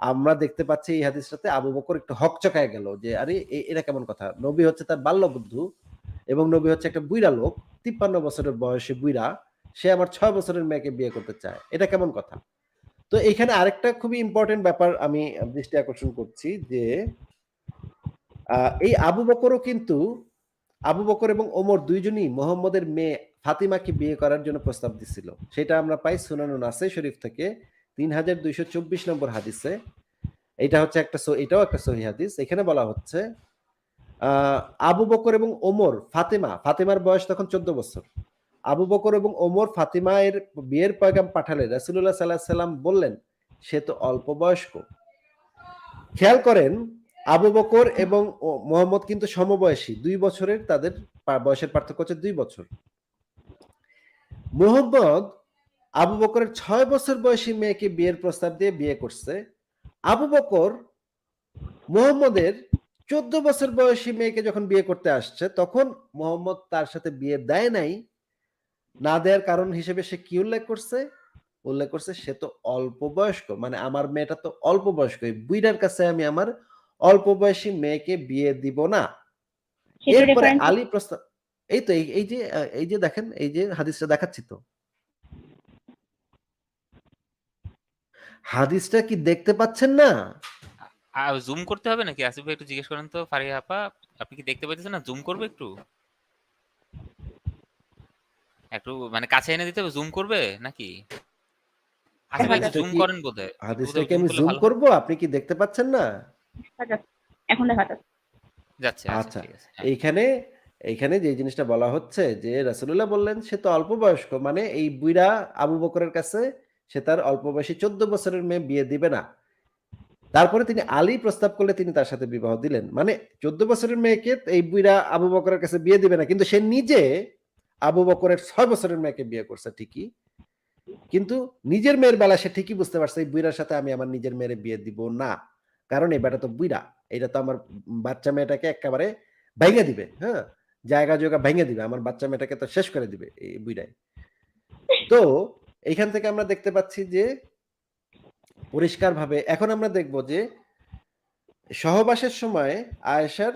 আমরা দেখতে পাচ্ছি এই হাদিসটাতে আবু বকর একটু হকচকায় গেল যে আরে এটা কেমন কথা, নবী হচ্ছে তার বাল্যবধূ, এবং নবী হচ্ছে একটা বুইড়া লোক, 53 বছরের বয়সে বুইড়া, সে আমার 6 বছরের মেয়েকে বিয়ে করতে চায়, এটা কেমন কথা। তো এইখানে আরেকটা খুবই ইম্পর্টেন্ট ব্যাপার আমি দৃষ্টি আকর্ষণ করছি যে এই আবু বকর এবং ওমর দুইজনই মোহাম্মদের মেয়ে ফাতিমাকে বিয়ে করার জন্য প্রস্তাব দিছিল। সেটা আমরা পাই সুনান নাসাই শরীফ থেকে 3224 নম্বর হাদিসে। এটাও একটা সহিহ হাদিস। এখানে বলা হচ্ছে আবু বকর এবং ওমর ফাতিমার বয়স তখন 14 বছর। আবু বকর এবং ওমর ফাতিমার বিয়ের পয়গাম পাঠালে রাসূলুল্লাহ সাল্লাল্লাহু আলাইহি সাল্লাম বললেন, সে তো অল্প বয়স্ক। খেয়াল করেন, আবু বকর এবং মোহাম্মদ কিন্তু সমবয়সী, 2 বছরের তাদের বয়সের পার্থক্য হচ্ছে 2 বছর। মোহাম্মদ আবু বকরের 6 বছর বয়সী মেয়েকে বিয়ের প্রস্তাব দিয়ে বিয়ে করছে। আবু বকর মোহাম্মদের 14 বছর বয়সী মেয়েকে যখন বিয়ে করতে আসছে, তখন মোহাম্মদ তার সাথে বিয়ে দেয় নাই। না দেওয়ার কারণ হিসেবে সে কি উল্লেখ করছে সে তো অল্প বয়স্ক, মানে আমার মেয়েটা তো অল্প বয়স্ক, এই বুইড়ার কাছে আমি আমার অল্প বয়সী মেয়েকে বিয়ে দিব না। সেটা এরপরে রেফারেন্স আলী প্রস্তাব, এই তো এই যে দেখেন, এই যে হাদিসটা দেখাচ্ছি, তো হাদিসটা কি দেখতে পাচ্ছেন না? জুম করতে হবে নাকি আসিফ ভাই? একটু জিজ্ঞেস করেন তো ফারিয়া আপা, আপনি কি দেখতে পাইতেছেন না? জুম করবে একটু, একটু মানে কাছে এনে দিতে হবে, জুম করবে নাকি? আসিফ ভাই একটু হাদিসটা জুম কি করেন বোধহয়, একটু হাদিসটা বোধহয় কি জুম আমি করলে জুম ভালো হয়। করব, আপনি কি দেখতে পাচ্ছেন না? দেখা যাচ্ছে, এখন দেখা যাচ্ছে। যাচ্ছে, আচ্ছা আচ্ছা, ঠিক আছে, হ্যাঁ। এইখানে এইখানে যে জিনিসটা বলা হচ্ছে যে রাসূলুল্লাহ বললেন সে তো অল্প বয়স্ক, মানে এই বুইড়া আবু বকরের কাছে সে তার অল্প বয়সী 14 বছরের মেয়ে বিয়ে দিবে না। তারপরে তিনি আলী প্রস্তাব করলে তিনি তার সাথে বিবাহ দিলেন। মানে 14 বছরের মেয়েকে এই বুইড়া আবু বকরের কাছে বিয়ে দিবে না, কিন্তু সে নিজে আবু বকরের 6 বছরের মেয়েকে বিয়ে করছে ঠিকই, কিন্তু নিজের মেয়ের বেলা সে ঠিকই বুঝতে পারছে এই বুইড়ার সাথে আমি আমার নিজের মেয়ের বিয়ে দিব না, কারণ এই বেটা তো বুইড়া, এটা তো আমার বাচ্চা মেয়েটাকে একেবারে ভেঙে দিবে, হ্যাঁ, জায়গা জোগা ভেঙে দিবে, আমার বাচ্চা মেয়েটাকে তো শেষ করে দিবে এই বুইড়াই। তো এইখান থেকে আমরা দেখতে পাচ্ছি যে পরিষ্কারভাবে এখন আমরা দেখব যে সহবাসের সময় আয়েশার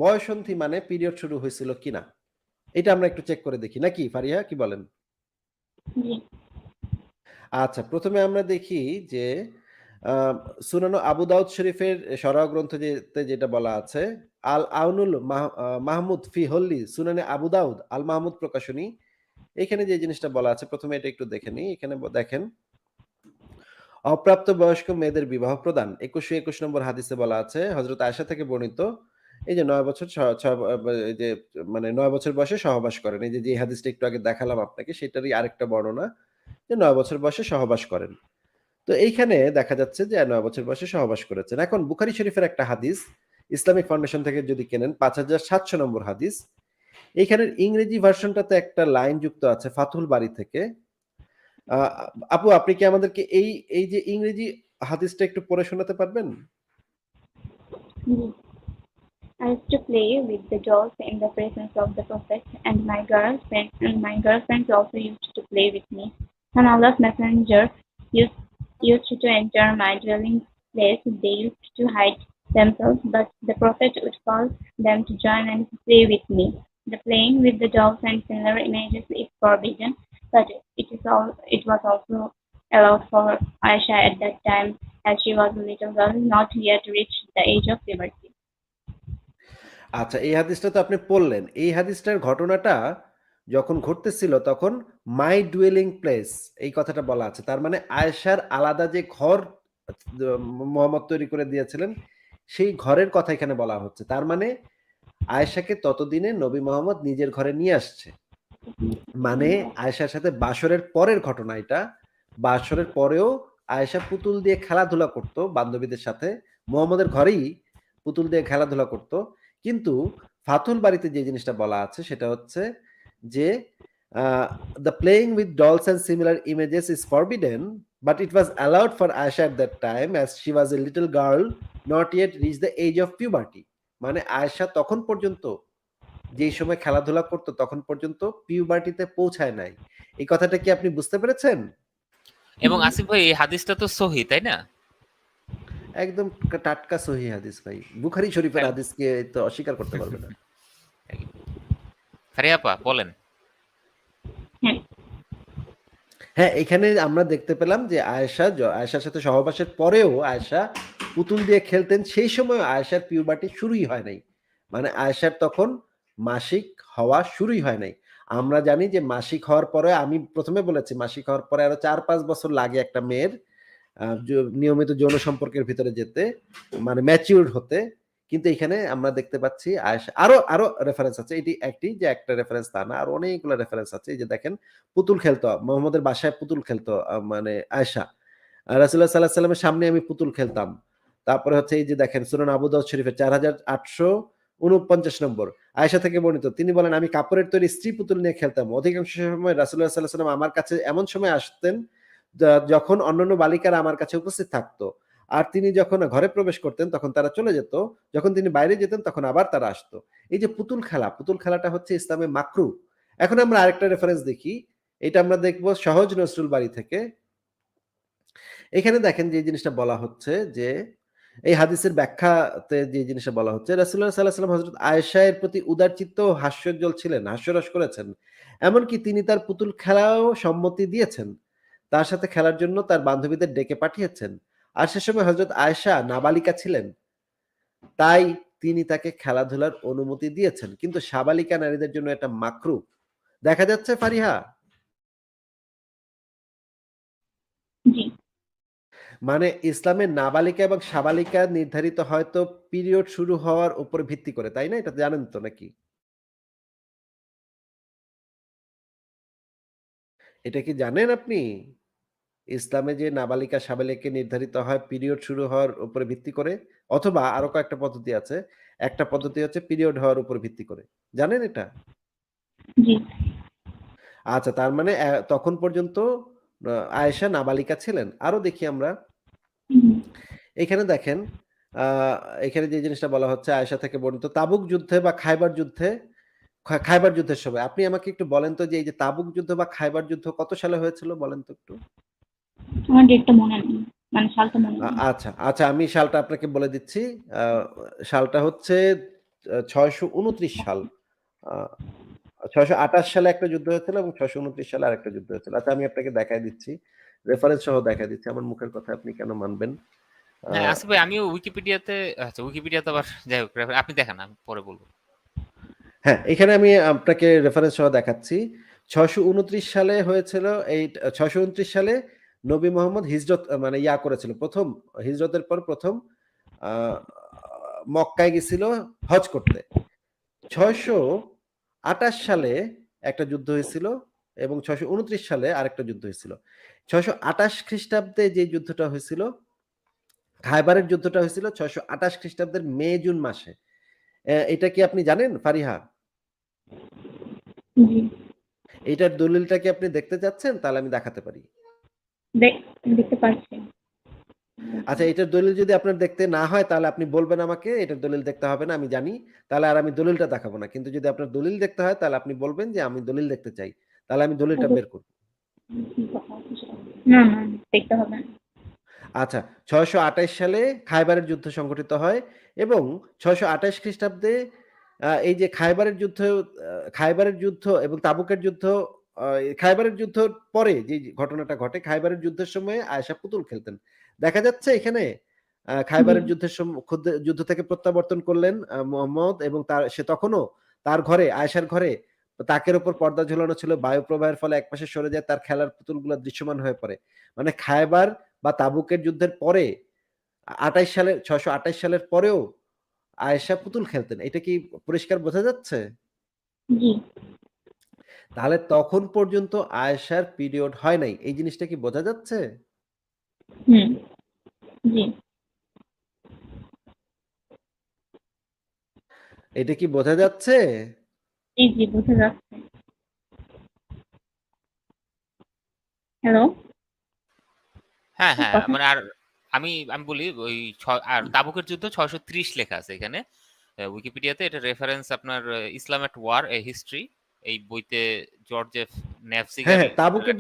বয়সন্ধি মানে পিরিয়ড শুরু হয়েছিল কিনা, এটা আমরা একটু চেক করে দেখি, নাকি ফারিয়া কি বলেন? জি, আচ্ছা, প্রথমে আমরা দেখি যে সুনান আবু দাউদ শরীফের সরাহ গ্রন্থ যেটা বলা আছে, আল আউনুল মাহমুদ ফি হল্লি সুনানে আবু দাউদ আল মাহমুদ প্রকাশনী, এখানে যে জিনিসটা বলা আছে প্রথমে এটা একটু দেখে নিই। এখানে দেখেন, অপ্রাপ্ত বয়স্ক মেয়েদের বিবাহ প্রদান 2121 নম্বর হাদিসে বলা আছে, হযরত আয়েশা থেকে বর্ণিত, এই যে 9 বছর এই যে মানে 9 বছর বয়সে সহবাস করেন, এই যে হাদিসটা একটু আগে দেখালাম আপনাকে সেটারই আরেকটা বর্ণনা, যে 9 বছর বয়সে সহবাস করেন। তো এইখানে দেখা যাচ্ছে যে 9 বছর বয়সে সহবাস করেছেন। এখন বুখারী শরীফের একটা হাদিস ইসলামিক ফাউন্ডেশন থেকে যদি কেনেন 5700 নম্বর হাদিস। এইখানের ইংরেজি ভার্সনটাতে একটা লাইন যুক্ত আছে ফাথুল বারী থেকে। আপু আপনি কি আমাদেরকে এই যে ইংরেজি হাদিসটা একটু পড়ে শোনাতে পারবেন? জি। I used to play with the dolls in the presence of the Prophet, and my girlfriends also used to play with me. When Allah's messenger used to enter my dwelling place, they used to hide themselves, but the Prophet would call them to join and play with me. The playing with the dolls and similar images is forbidden, but it was also allowed for Aisha at that time, as she was a little girl, not yet reached the age of puberty. আচ্ছা, এই হাদিসটা তো আপনি পড়লেন। এই হাদিসটার ঘটনাটা যখন ঘটতেছিল তখন মাই ডুয়েলিং প্লেস এই কথাটা বলা আছে। তার মানে আয়েশার আলাদা যে ঘর মোহাম্মদ তৈরি করে দিয়েছিলেন সেই ঘরের কথা এখানে বলা হচ্ছে। তার মানে আয়েশাকে ততদিনে নবী মোহাম্মদ নিজের ঘরে নিয়ে আসছে। মানে আয়েশার সাথে বাসরের পরের ঘটনা এটা। বাসরের পরেও আয়েশা পুতুল দিয়ে খেলাধুলা করত বান্ধবীদের সাথে। মোহাম্মদের ঘরেই পুতুল দিয়ে খেলাধুলা করত। কিন্তু ফাথুল বাড়িতে যে জিনিসটা বলা আছে সেটা হচ্ছে যে the playing with dolls and similar images is forbidden, but it was allowed for Aisha at that time as she was a little girl not yet reached the age of puberty. মানে আয়েশা তখন পর্যন্ত যেই সময় খেলাধুলা করতো তখন পর্যন্ত পিউবার্টিতে পৌঁছায় নাই। এই কথাটা কি আপনি বুঝতে পেরেছেন? এবং আসিফ ভাই এই হাদিসটা তো সহি, তাই না? একদম টাটকা সহি হাদিস ভাই। বুখারী শরীফের হাদিসকে তো অস্বীকার করতে পারবে না। ফারিয়া আপা বলেন। হ্যাঁ। হ্যাঁ, এখানে আমরা দেখতে পেলাম যে আয়েশার সাথে সহবাসের পরেও আয়েশা পুতুল দিয়ে খেলতেন। সেই সময় আয়েশার পিউবার্টি শুরুই হয় নাই। মানে আয়েশার তখন মাসিক হওয়া শুরুই হয় নাই। আমরা জানি যে মাসিক হওয়ার পরে আমি ১ম এ বলেছি মাসিক হওয়ার পরে আরো ৪-৫ বছর লাগে একটা মেয়ের নিয়মিত যৌন সম্পর্কের ভিতরে যেতে, মানে ম্যাচিউরড হতে। কিন্তু এখানে আমরা দেখতে পাচ্ছি আয়েশা আরো রেফারেন্স আছে। এটি একটি যে একটা রেফারেন্স তা না, আরো অনেকগুলো রেফারেন্স আছে। এই যে দেখেন পুতুল খেলতো, মোহাম্মদের বাসায় পুতুল খেলতো মানে আয়েশা। রাসূলুল্লাহ সাল্লাল্লাহু আলাইহি ওয়াসাল্লামের সামনে আমি পুতুল খেলতাম। তারপরে হচ্ছে এই যে দেখেন সুনান আবু দাউদ শরীফের 4849 নম্বর আয়েশা থেকে বর্ণিত। তিনি বলেন আমি কাপড়ের তৈরি স্ত্রী পুতুল নিয়ে খেলতাম। অধিকাংশ সময় রাসূলুল্লাহ সাল্লাল্লাহু আলাইহি ওয়াসাল্লাম আমার কাছে এমন সময় আসতেন যখন অন্যান্য বালিকারা আমার কাছে উপস্থিত থাকতো। আর তিনি যখন ঘরে প্রবেশ করতেন তখন তারা চলে যেত। যখন তিনি বাইরে যেতেন তখন আবার তারা আসতো। এই যে পুতুল খেলাটা হচ্ছে ইসলামে মাকরুহ। এখন আমরা আরেকটা রেফারেন্স দেখি। এটা আমরা দেখব সহজ নজরুল বাড়ি থেকে। এখানে দেখেন যে জিনিসটা বলা হচ্ছে যে এই হাদিসের ব্যাখ্যাতে যে জিনিসটা বলা হচ্ছে রাসূলুল্লাহ সাল্লাল্লাহু আলাইহি ওয়াসাল্লাম হযরত আয়েশা এর প্রতি উদারচিত্ত ও হাস্যোজ্জ্বল ছিলেন, হাস্যরস করেছেন। এমনকি তিনি তার পুতুল খেলাও সম্মতি দিয়েছেন। তার সাথে খেলার জন্য তার বান্ধবীদের ডেকে পাঠিয়েছেন। আর সে সময় হযরত আয়েশা নাবালিকা ছিলেন। তাই তিনি তাকে খেলাধুলার অনুমতি দিয়েছেন। কিন্তু সাবালিকা নারীদের জন্য এটা মাকরুহ। দেখা যাচ্ছে ফারিহা? জি। মানে ইসলামে নাবালিকা এবং সাবালিকা নির্ধারিত হয়তো পিরিয়ড শুরু হওয়ার উপর ভিত্তি করে, তাই না? এটা জানেন তো নাকি? এটা কি জানেন আপনি? ইসলামে যে নাবালিকা সাবালিকা নির্ধারিত হয় পিরিয়ড শুরু হওয়ার উপরে ভিত্তি করে অথবা আরো কয়েকটা পদ্ধতি আছে। একটা পদ্ধতি হচ্ছে পিরিয়ড হওয়ার উপর ভিত্তি করে। জানেন এটা? জি। আচ্ছা, তার মানে তখন পর্যন্ত আ আয়েশা নাবালিকা ছিলেন। আরো দেখি আমরা। হুম। এখানে দেখেন আ এখানে যে জিনিসটা বলা হচ্ছে আয়েশা থেকে বর্ণিত তাবুক যুদ্ধে বা খায়বার যুদ্ধের সময় আপনি আমাকে একটু বলেন তো যে এই যে তাবুক যুদ্ধ বা খায়বার যুদ্ধ কত সালে হয়েছিল বলেন তো একটু? আমার ডেটটা মনে নেই। মানে সালটা মনে নেই। আচ্ছা আমি সালটা আপনাকে বলে দিচ্ছি। আ সালটা হচ্ছে ৬২৯ সাল। আ ৬২৮ সালে একটা যুদ্ধ হয়েছিল এবং ৬২৯ সালে আরেকটা যুদ্ধ হয়েছিল। আচ্ছা আমি আপনাকে দেখায় দিচ্ছি। রেফারেন্স সহ দেখায় দিচ্ছি। আমার মুখের কথা আপনি কেন মানবেন? আ হ্যাঁ আসিফ ভাই আমিও উইকিপিডিয়াতে, আচ্ছা উইকিপিডিয়াতে আবার যাই হোক আপনি দেখান, আমি পরে বলবো। হ্যাঁ, এখানে আমি আপনাকে রেফারেন্স সহ দেখাচ্ছি। ৬২৯ সালে হয়েছিল ৬২৯ সালে নবী মোহাম্মদ হিজরত মানে করেছিল। হিজরতের পর ১ম আ মক্কায় গেছিল হজ করতে। ৬২৮ সালে একটা যুদ্ধ হয়েছিল। এবং 629 সালে আরেকটা যুদ্ধ হয়েছিল। 628 খ্রিস্টাব্দে যে যুদ্ধটা হয়েছিল, খায়বারের যুদ্ধটা হয়েছিল 628 খ্রিস্টাব্দের মে জুন মাসে। এটা কি আপনি জানেন ফারিহা? জি, এইটার দলিলটা কি আপনি দেখতে চাচ্ছেন? তাহলে আমি দেখাতে পারি। দেখতে পাচ্ছি। আচ্ছা, এটার দলিল যদি আপনার দেখতে না হয় তাহলে আপনি বলবেন আমাকে এটার দলিল দেখতে হবে না, আমি জানি। তাহলে আর আমি দলিলটা দেখাবো না। কিন্তু যদি আপনার দলিল দেখতে হয় তাহলে আপনি বলবেন যে আমি দলিল দেখতে চাই। তাহলে আমি দলিলটা বের করব। না, না, দেখতে হবে না। আচ্ছা, ৬২৮ সালে খায়বারের যুদ্ধ সংঘটিত হয় এবং ৬২৮ খ্রিস্টাব্দে এই যে খায়বারের যুদ্ধ এবং তাবুকের যুদ্ধ, খায়বারের যুদ্ধর পরে যে ঘটনাটা ঘটে, খায়বারের যুদ্ধের সময় আয়েশা পুতুল খেলতেন। দেখা যাচ্ছে এখানে জি, খায়বারের যুদ্ধ থেকে প্রত্যাবর্তন করলেন মুহাম্মদ এবং সে তখনও তার ঘরে, আয়েশার ঘরে তাকের উপর পর্দা ঝুলানো ছিল। বায়ু প্রবাহের ফলে একপাশে সরে যায়, তার খেলার পুতুলগুলো দৃশ্যমান হয়ে পড়ে। মানে খায়বার বা তাবুকের যুদ্ধের পরে ৬২৮ সালের পরেও আয়েশা পুতুল খেলতেন। এটা কি পরিষ্কার বোঝা যাচ্ছে? জি, তাহলে তখন পর্যন্ত আয়েশার পিরিয়ড হয় নাই। এই জিনিসটা কি বোঝা যাচ্ছে? হুম, জি, এটা কি বোঝা যাচ্ছে? জি, জি, বোঝা যাচ্ছে। হ্যালো? হ্যাঁ, হ্যাঁ। কথা মানে আর আমি আমি বলি ওই আর তাবুকের যুদ্ধ ৬৩০ লেখা আছে এখানে। উইকিপিডিয়াতে এটা রেফারেন্স আপনার ইসলাম এট ওয়ার এ হিস্ট্রি এই বইতে জর্জ এফ হ্যাঁ, নেভজিগার হ্যাঁ, তাবুকের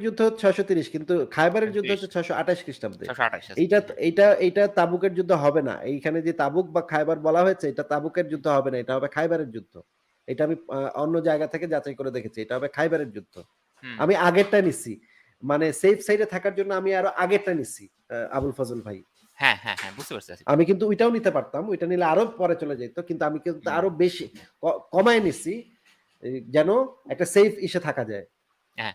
যুদ্ধ ৬৩০, কিন্তু খায়বারের যুদ্ধ ৩০ হচ্ছে ৬২৮ খ্রিস্টাব্দে। ৬২৮ আছে। এইটা হ্যাঁ। এইটা এইটা তাবুকের যুদ্ধ হবে না। এইখানে যে তাবুক বা খায়বার বলা হয়েছে এটা তাবুকের যুদ্ধ হবে না। এটা হবে খায়বারের যুদ্ধ। এটা আমি অন্য জায়গা থেকে যাচাই করে দেখেছি। এটা হবে খায়বারের যুদ্ধ। হুম, আমি আগেরটা নিচ্ছি। মানে সেফ সাইডে থাকার জন্য আমি আরো আগেরটা নিচ্ছি। আবুল ফজল ভাই। হ্যাঁ, হ্যাঁ, হ্যাঁ, বুঝতে পারছি আসিফ ভাই। আমি কিন্তু ওইটাও নিতে পারতাম। ওইটা নিলে আরো পরে চলে যাইত। কিন্তু আমি কিন্তু হুম, আরো বেশি কমায় নিচ্ছি। যেন একটা সেফ ইসে থাকা যায়। হ্যাঁ,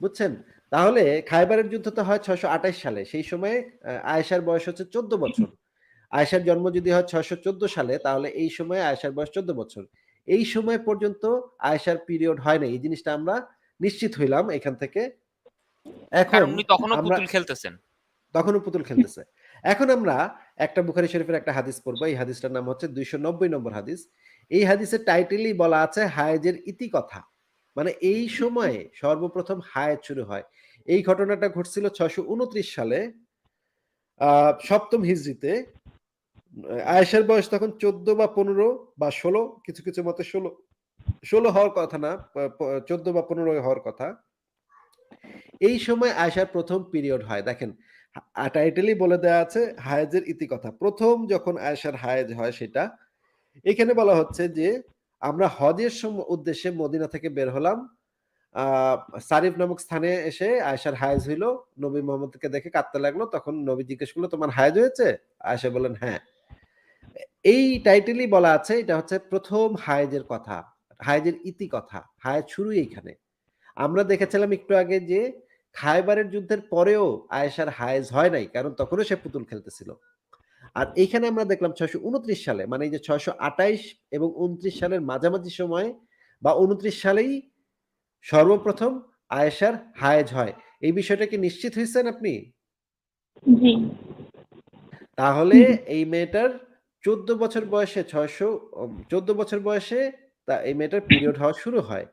বুঝছেন? তাহলে খায়বারের যুদ্ধ তো হয় ৬২৮ সালে। সেই সময়ে আয়েশার বয়স হচ্ছে ১৪ বছর। আয়েশার জন্ম যদি হয় ৬১৪ সালে তাহলে এই সময়ে আয়েশার বয়স ১৪ বছর। এই সময় পর্যন্ত আয়েশার পিরিয়ড হয় নাই। এই জিনিসটা আমরা নিশ্চিত হইলাম এখান থেকে। এখন কারণ উনি তখনও আমরা পুতুল খেলতেছেন। তখনও পুতুল খেলতেছে। এখন আমরা একটা বুখারী শরীফের একটা হাদিস পড়ব। এই হাদিসটার নাম হচ্ছে ২৯০ নম্বর হাদিস। এই হাদিসের টাইটেলই বলা আছে হায়েজের ইতিকথা। মানে এই সময়ে সর্বপ্রথম হায়েজ শুরু হয়। এই ঘটনাটা ঘটছিল ৬২৯ সালে ৭ম হিজরিতে। আয়েশার বয়স তখন ১৪ বা ১৫ বা ১৬, কিছু মতে ১৬ হওয়ার কথা না, ১৪ বা ১৫ হওয়ার কথা। এই সময় আয়েশার ১ম পিরিয়ড হয়। দেখেন, টাইটেলই বলে দেয়া আছে হায়েজের ইতিকথা। ১ম যখন আয়েশার হায়েজ হয় সেটা। এখানে বলা হচ্ছে যে আমরা হজের উদ্দেশ্যে মদিনা থেকে বের হলাম। আ সারিফ নামক স্থানে এসে আয়েশার হায়েজ হইল। নবী মুহাম্মদকে দেখে কাঁদতে লাগলো। তখন নবী জিজ্ঞেস করল, "তোমার হায়েজ হয়েছে?" আয়েশা বললেন, "হ্যাঁ।" এই টাইটেলই বলা আছে এটা হচ্ছে ১ম হায়েজের কথা। হায়েজের ইতিকথা। হায়েজ শুরুই এইখানে। আমরা দেখেছিলাম একটু আগে যে খায়বারের যুদ্ধের পরেও আয়েশার হায়েজ হয় নাই। কারণ তখনও সে পুতুল খেলতেছিল। আর এইখানে আমরা দেখলাম ৬২৯ সালে, মানে এই যে ৬২৮ এবং ২৯ সালের মাঝামাঝি সময়ে বা ২৯ সালেই সর্বপ্রথম আয়েশার হায়েজ হয়। এই বিষয়টা কি নিশ্চিত হইছেন আপনি? জি, তাহলে হুম, এই মেয়েটার ১৪ বছর বয়সে ১৪ বছর বয়সে এই মেয়েটার পিরিয়ড হওয়া শুরু হয়।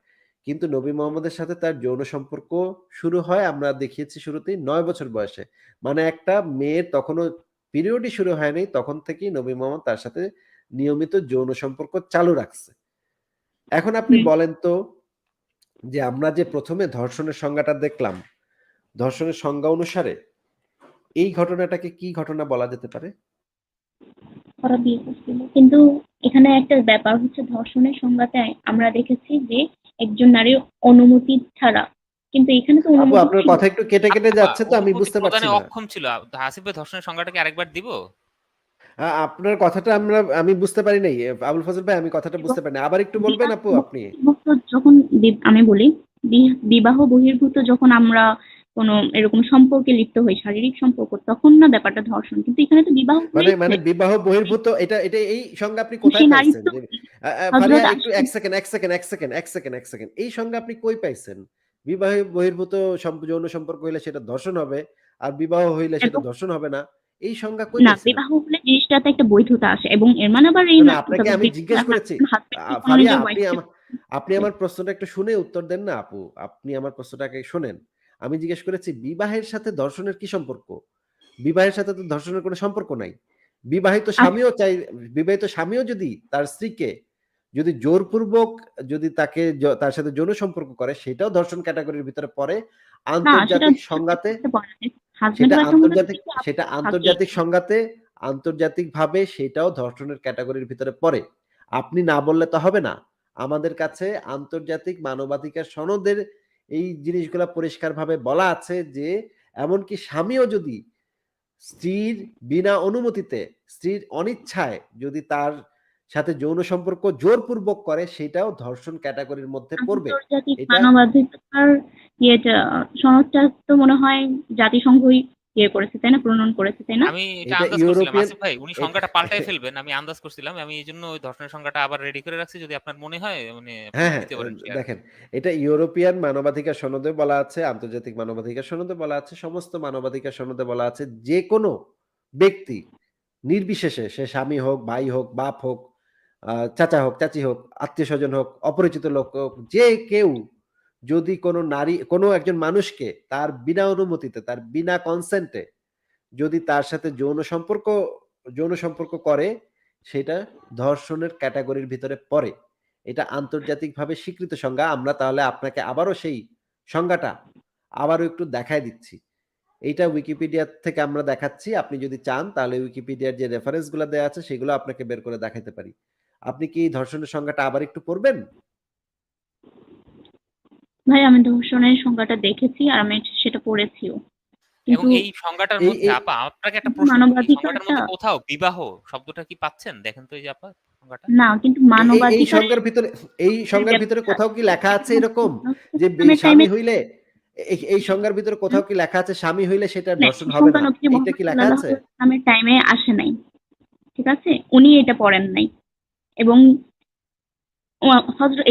কিন্তু নবী মোহাম্মদের সাথে তার যৌন সম্পর্ক শুরু হয় আমরা দেখিয়েছি শুরুতেই ৯ বছর বয়সে। মানে একটা মেয়ের তখনও পিরিয়ডই শুরু হয়নি, তখন থেকেই নবী মোহাম্মদ তার সাথে নিয়মিত যৌন সম্পর্ক চালু রাখছে। এখন আপনি হুম। বলেন তো যে আমরা যে ১ম এ ধর্ষণের সংজ্ঞাটা দেখলাম, ধর্ষণের সংজ্ঞা অনুসারে এই ঘটনাটাকে কি ঘটনা বলা যেতে পারে? ওরা বিয়ে করছিল। কিন্তু এখানে একটা ব্যাপার হচ্ছে ধর্ষণের সংজ্ঞাতে আমরা দেখেছি যে একজন নারীর অনুমতি ছাড়া। কিন্তু এখানে তো আপু, অনুমতি আপনার ছিল। কথা একটু কেটে আপা যাচ্ছে তো আমি অনুমতি বুঝতে পারছি প্রদানে না। অক্ষম ছিল। আসিফ ভাই ধর্ষণের সংজ্ঞাটা কি আরেকবার দিব? আপনার কথাটা আমি বুঝতে পারি নাই। আবুল ফজল ভাই, আমি কথাটা এবং বুঝতে পারি নাই। আবার একটু বলবেন বিবাহ আপু আপনি? বহির্ভূত যখন আমি বলি বিবাহ বহির্ভূত যখন আমরা কোনো এরকম সম্পর্কে লিপ্ত হই, শারীরিক সম্পর্ক, তখন না ব্যাপারটা ধর্ষণ। কিন্তু এখানে তো বিবাহ মানে হয়েছে। বিবাহ বহির্ভূত এটা এই সংজ্ঞা আপনি কোথায় সেই পাইছেন? নারীত্ব যে কি? ফারিয়া হযরত একটু আয়েশা ১ সেকেন্ড। এই সংজ্ঞা আপনি কই পাইছেন? বিবাহ বহির্ভূত যৌন সম্পর্ক হইলে সেটা ধর্ষণ হবে। আর বিবাহ হইলে সেটা এবং ধর্ষণ হবে না। এই সংজ্ঞা কই না, পাইছেন বিবাহ আপনি? হলে জিনিসটাতে একটা বৈধতা আসে এবং এর মানে আবার এই না, না আপনাকে তবে আমি জিজ্ঞেস করেছি। হাজবেন্ড কখনো ফারিয়া নিজের ওয়াইফকে আপনি আমার প্রশ্নটা একটু শুনে উত্তর দেন না আপু। আপনি আমার প্রশ্নটাকে শোনেন। আমি জিজ্ঞেস করেছি বিবাহের সাথে ধর্ষণের কি সম্পর্ক? বিবাহের সাথে তো ধর্ষণের কোনো সম্পর্ক নাই। বিবাহিত আচ্ছা, স্বামীও চাই বিবাহিত স্বামীও যদি তার স্ত্রীকে যদি জোরপূর্বক যদি তাকে তার সাথে যৌন সম্পর্ক করে সেটাও ধর্ষণ ক্যাটেগরির ভিতরে পড়ে। না সেটা আন্তর্জাতিক ধর্ষণ সংজ্ঞাতে করতে পারে না। হাজবেন্ড সেটা ওয়াইফের মধ্যে তো আন্তর্জাতিক কিছু সেটা থাকেই। আন্তর্জাতিক সংজ্ঞাতে আন্তর্জাতিকভাবে সেটাও ধর্ষণের ক্যাটেগরির ভিতরে পড়ে। আপনি না বললে তো হবে না। আমাদের কাছে আন্তর্জাতিক মানবাধিকার সনদের এই জিনিসগুলা পরিষ্কারভাবে বলা আছে যে এমনকি স্বামীও যদি স্ত্রীর বিনা অনুমতিতে, স্ত্রীর অনিচ্ছায় যদি তার সাথে যৌন সম্পর্ক জোরপূর্বক করে সেটাও ধর্ষণ ক্যাটেগরির মধ্যে পড়বে। আন্তর্জাতিক এটা মানবাধিকার ইয়েটা সনদটা তো মনে হয় জাতিসংঘই ইয়ে করেছে তাই না, প্রণয়ন করেছে তাই না? আমি এটা এটা আন্দাজ করছিলাম ইউরোপিয়ান আসিফ ভাই উনি এট সংজ্ঞাটা পাল্টায় ফেলবেন আমি আন্দাজ করছিলাম আমি এই জন্য ওই ধর্ষণের সংজ্ঞাটা আবার রেডি করে রাখছি যদি আপনার মনে হয় মানে আপনি হ্যাঁ, হ্যাঁ, দিতে পারেন শেয়ার। দেখেন এটা ইউরোপিয়ান মানবাধিকার সনদে বলা আছে, আন্তর্জাতিক মানবাধিকার সনদে বলা আছে, সমস্ত মানবাধিকার সনদে বলা আছে যেকোনো ব্যক্তি নির্বিশেষে সে স্বামী হোক, ভাই হোক, বাপ হোক, চাচা হোক, চাচী হোক, আত্মীয়স্বজন হোক, অপরিচিত লোক হোক, যে কেউ যদি কোনো নারী কোনো একজন মানুষকে তার বিনা অনুমতিতে, তার বিনা কনসেন্টে যদি তার সাথে যৌন সম্পর্ক করে সেটা ধর্ষণের ক্যাটাগরির ভিতরে পড়ে। এটা আন্তর্জাতিকভাবে স্বীকৃত সংজ্ঞা। আমরা তাহলে আপনাকে আবারও সেই সংজ্ঞাটা আবারও একটু দেখায় দিচ্ছি। এইটা উইকিপিডিয়া থেকে আমরা দেখাচ্ছি। আপনি যদি চান তাহলে উইকিপিডিয়ার যে রেফারেন্স গুলা দেয়া আছে সেগুলো আপনাকে বের করে দেখাইতে পারি। আপনি কি এই ধর্ষণের সংজ্ঞাটা আবার একটু পড়বেন? ভাই আমি ধর্ষণের সংজ্ঞাটা দেখেছি আর আমি সেটা পড়েছিও। এবং কিন্তু এই সংজ্ঞাটার এই মধ্যে এই আপা আপনাকে একটা কিন্তু প্রশ্ন করি এই সংজ্ঞাটার মানবাধিকারটা মধ্যে কোথাও বিবাহ শব্দটা কি পাচ্ছেন দেখেন তো এই যে আপা সংজ্ঞাটা। না, কিন্তু এই মানবাধিকারের সংজ্ঞার ভিতরে কোথাও কি লেখা আছে এরকম যে ইসলামের টাইমে স্বামী হইলে এই সংজ্ঞার ভিতরে কোথাও কি লেখা আছে স্বামী হইলে সেটা ধর্ষণ এই হবে সংজ্ঞা না? নবীজি এইটা মুহাম্মদ কি লেখা সাল্লাল্লাহু আছে? আলাইহি ওয়াসাল্লামের টাইমে আসে নাই। ঠিক আছে? উনি এটা পড়েন নাই। এবং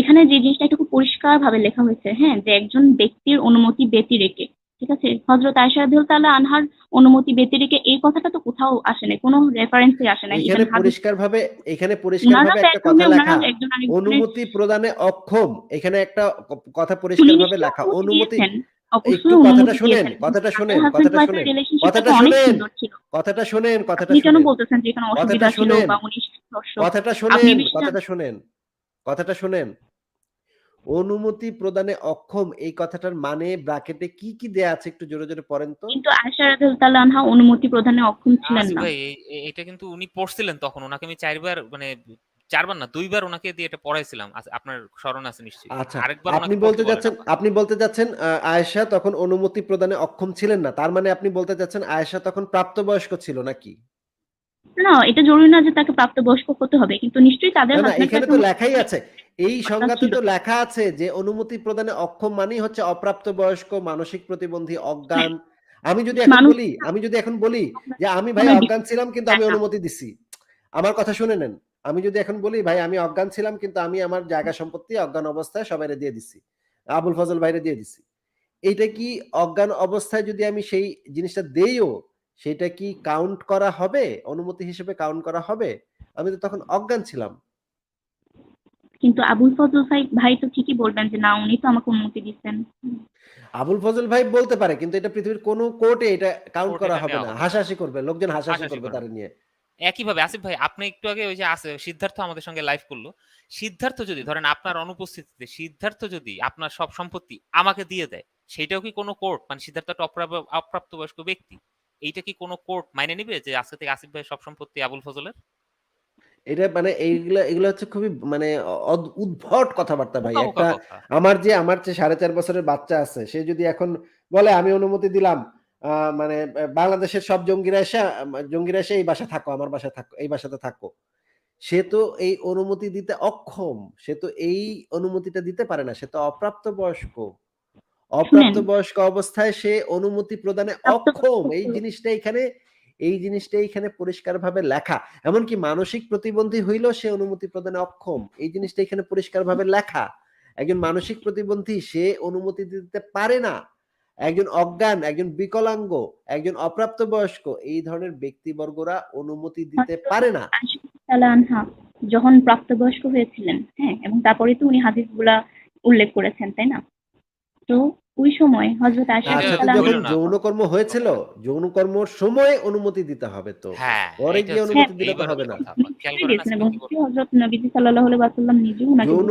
এখানে যে জিনিসটা একটু খুব পরিষ্কারভাবে লেখা হয়েছে, হ্যাঁ? যে একজন ব্যক্তির অনুমতি ব্যতি রেখে, ঠিক আছে? হযরত আয়েশা রাদিয়াল্লাহু তাআলা আনহার অনুমতি ব্যতি রেখে এই কথাটা তো কোথাও আসে নাই। কোনো রেফারেন্স এ আসে নাই। এইখানে ইভেন হাদিস পরিষ্কারভাবে এখানে উনারা পরিষ্কারভাবে তো একটা একজন কথা মেয়ে, উনারা লেখা। একজন আরেকজনের অনুমতি প্রদানে অক্ষম। এখানে একটা কথা উনি পরিষ্কারভাবে নিশ্চয়ই লেখা। অনুমতি অনুমতি দিয়েছেন। একটু অবশ্যই কথাটা অনুমতি শোনেন, দিয়েছেন। কথাটা তাদের শোনেন, হাসব্যান্ড কথাটা ওয়াইফ এর শোনেন, রিলেশনশিপটা কথাটা তো অনেক শোনেন, সুন্দর ছিল। কথাটা শোনেন, কথাটা আপনি কেন শোনেন, বলতেছেন যে এখানে কথাটা অসুবিধা ছিল শোনেন, বা উনি দর্শক? কথাটা আপনি শোনেন, বেশি কথাটা জানেন। শোনেন, কথাটা শোনেন। অনুমতি প্রদানে অক্ষম এই কথাটার মানে ব্র্যাকেটে কি দেয়া আছে একটু জোরে, জোরে পড়েন তো? কিন্তু আয়েশা রাদিয়াল্লাহু তাআলা আনহা অনুমতি প্রদানে অক্ষম ছিলেন আসিফ না। ভাই এটা কিন্তু উনি পড়ছিলেন তখন ওনাকে আমি ৪ বার মানে ৪ বার না ২ বার ওনাকে দিয়ে এটা পড়াইছিলাম আপনার স্মরণ আছে নিশ্চয়ই আচ্ছা, আরেকবার ওনাকে পড়তে বলেন আপা। আপনি বলতে চাচ্ছেন আয়েশা তখন অনুমতি প্রদানে অক্ষম ছিলেন না। তার মানে আপনি বলতে চাচ্ছেন আয়েশা তখন প্রাপ্তবয়স্ক ছিল নাকি? না, এটা জরুরি না যে তাকে প্রাপ্তবয়স্ক হতে হবে। কিন্তু নিশ্চয়ই তাদের না, না, হাসব্যান্ড এখানে ওয়াইফ তো এর মধ্যে লেখাই আছে। এই কথা সংজ্ঞাতে ছিল। তো লেখা আছে যে অনুমতি প্রদানে অক্ষম মানেই হচ্ছে অপ্রাপ্তবয়স্ক, মানসিক প্রতিবন্ধী, হ্যাঁ, অজ্ঞান। আমি যদি মানুষ এখন বলি যে আমি ভাই সময় অজ্ঞান দিচ্ছে ছিলাম কিন্তু আমি না। অনুমতি দিছি। আমার কথা শুনে নেন। আমি যদি এখন বলি ভাই আমি অজ্ঞান ছিলাম কিন্তু আমি আমার জায়গা সম্পত্তি অজ্ঞান অবস্থায় সবাইরে দিয়ে দিছি। আবুল ফজল ভাইরে দিয়ে দিছি। এইটা কি অজ্ঞান অবস্থায় যদি আমি সেই জিনিসটা দেইও সেটা কি কাউন্ট করা হবে? অনুমতি হিসেবে কাউন্ট করা হবে? আমি তো তখন অজ্ঞান ছিলাম। কিন্তু আবুল ফজল ভাই তো ঠিকই বলবেন যে না উনি তো আমাকে অনুমতি দিচ্ছেন। আবুল ফজল ভাই বলতে পারে কিন্তু এটা পৃথিবীর কোন কোর্টে এটা কাউন্ট কোর্ট করা এটা হবে নেওয়া না। হবে না। হাসাহাসি করবে। লোকজন হাসাহাসি হাসাহাসি করবে করবে। তারে নিয়ে। একইভাবে আসিফ ভাই আপনি একটু আগে ওই যে আছে সিদ্ধার্থ আমাদের সঙ্গে লাইভ করলো। সিদ্ধার্থ যদি ধরেন আপনার অনুপস্থিতিতে সিদ্ধার্থ যদি আপনার সব সম্পত্তি আমাকে দিয়ে দেয়, সেটাও কি কোনো কোর্ট মানে সিদ্ধার্থ একটা অপ্রাপ্তবয়স্ক ব্যক্তি। এইটা কি কোনো কোর্ট মাইনে নিবে যে আজকে থেকে আসিফ ভাইয়ের সব সম্পত্তি আবুল ফজলের? এটা মানে এগুলা হচ্ছে খুবই মানে উদ্ভট কথাবার্তা ভাই। বোকা, বোকা একটা কথা। আমার যে ৪.৫ বছরের বাচ্চা আছে সে যদি এখন বলে আমি অনুমতি দিলাম আ মানে বাংলাদেশের সব জঙ্গিরা এসে এই বাসায় থাকো, আমার বাসায় থাকো, এই বাসাতে থাকো। সে তো এই অনুমতি দিতে অক্ষম। সে তো এই অনুমতিটা দিতে পারে না। সে তো অপ্রাপ্তবয়স্ক। শুনেন, অপ্রাপ্তবয়স্ক অবস্থায় সে অনুমতি প্রদানে অক্ষম। প্রাপ্তবয়স্ক এই জিনিসটা এখানে পরিষ্কারভাবে লেখা। এমনকি মানসিক প্রতিবন্ধী হইলেও সে অনুমতি প্রদানে অক্ষম। এই জিনিসটা এখানে পরিষ্কারভাবে লেখা। একজন মানসিক প্রতিবন্ধী সে অনুমতি দিতে পারে না। একজন অজ্ঞান, একজন বিকলাঙ্গ, একজন অপ্রাপ্তবয়স্ক এই ধরনের ব্যক্তিবর্গরা অনুমতি দিতে হযরত পারে না। আয়েশা রাদিয়াল্লাহু আনহা যখন প্রাপ্তবয়স্ক হয়েছিলেন, হ্যাঁ? এবং তারপরেই তো উনি হাদিসগুলা উল্লেখ করেছেন, তাই না? তো ওই সময় হযরত আয়েশা তার এটা সাথে রাদিয়াল্লাহু যখন হইল আনহা না আপা যৌনকর্ম হয়েছিল, কথাটা। যৌনকর্মর সময় অনুমতি দিতে হবে তো। হ্যাঁ, পরে এইটা গিয়ে হচ্ছে হ্যাঁ, অনুমতি দিলে তো এইবার হবে হচ্ছে না। কথা উনি আপা। খেয়াল বুঝতে করেন গেছেন আসিফ এবং ভাই কি বলল? হযরত নবীজি সাল্লাল্লাহু আলাইহি ওয়াসাল্লাম নিজেও উনাকে বুঝাইছিলেন।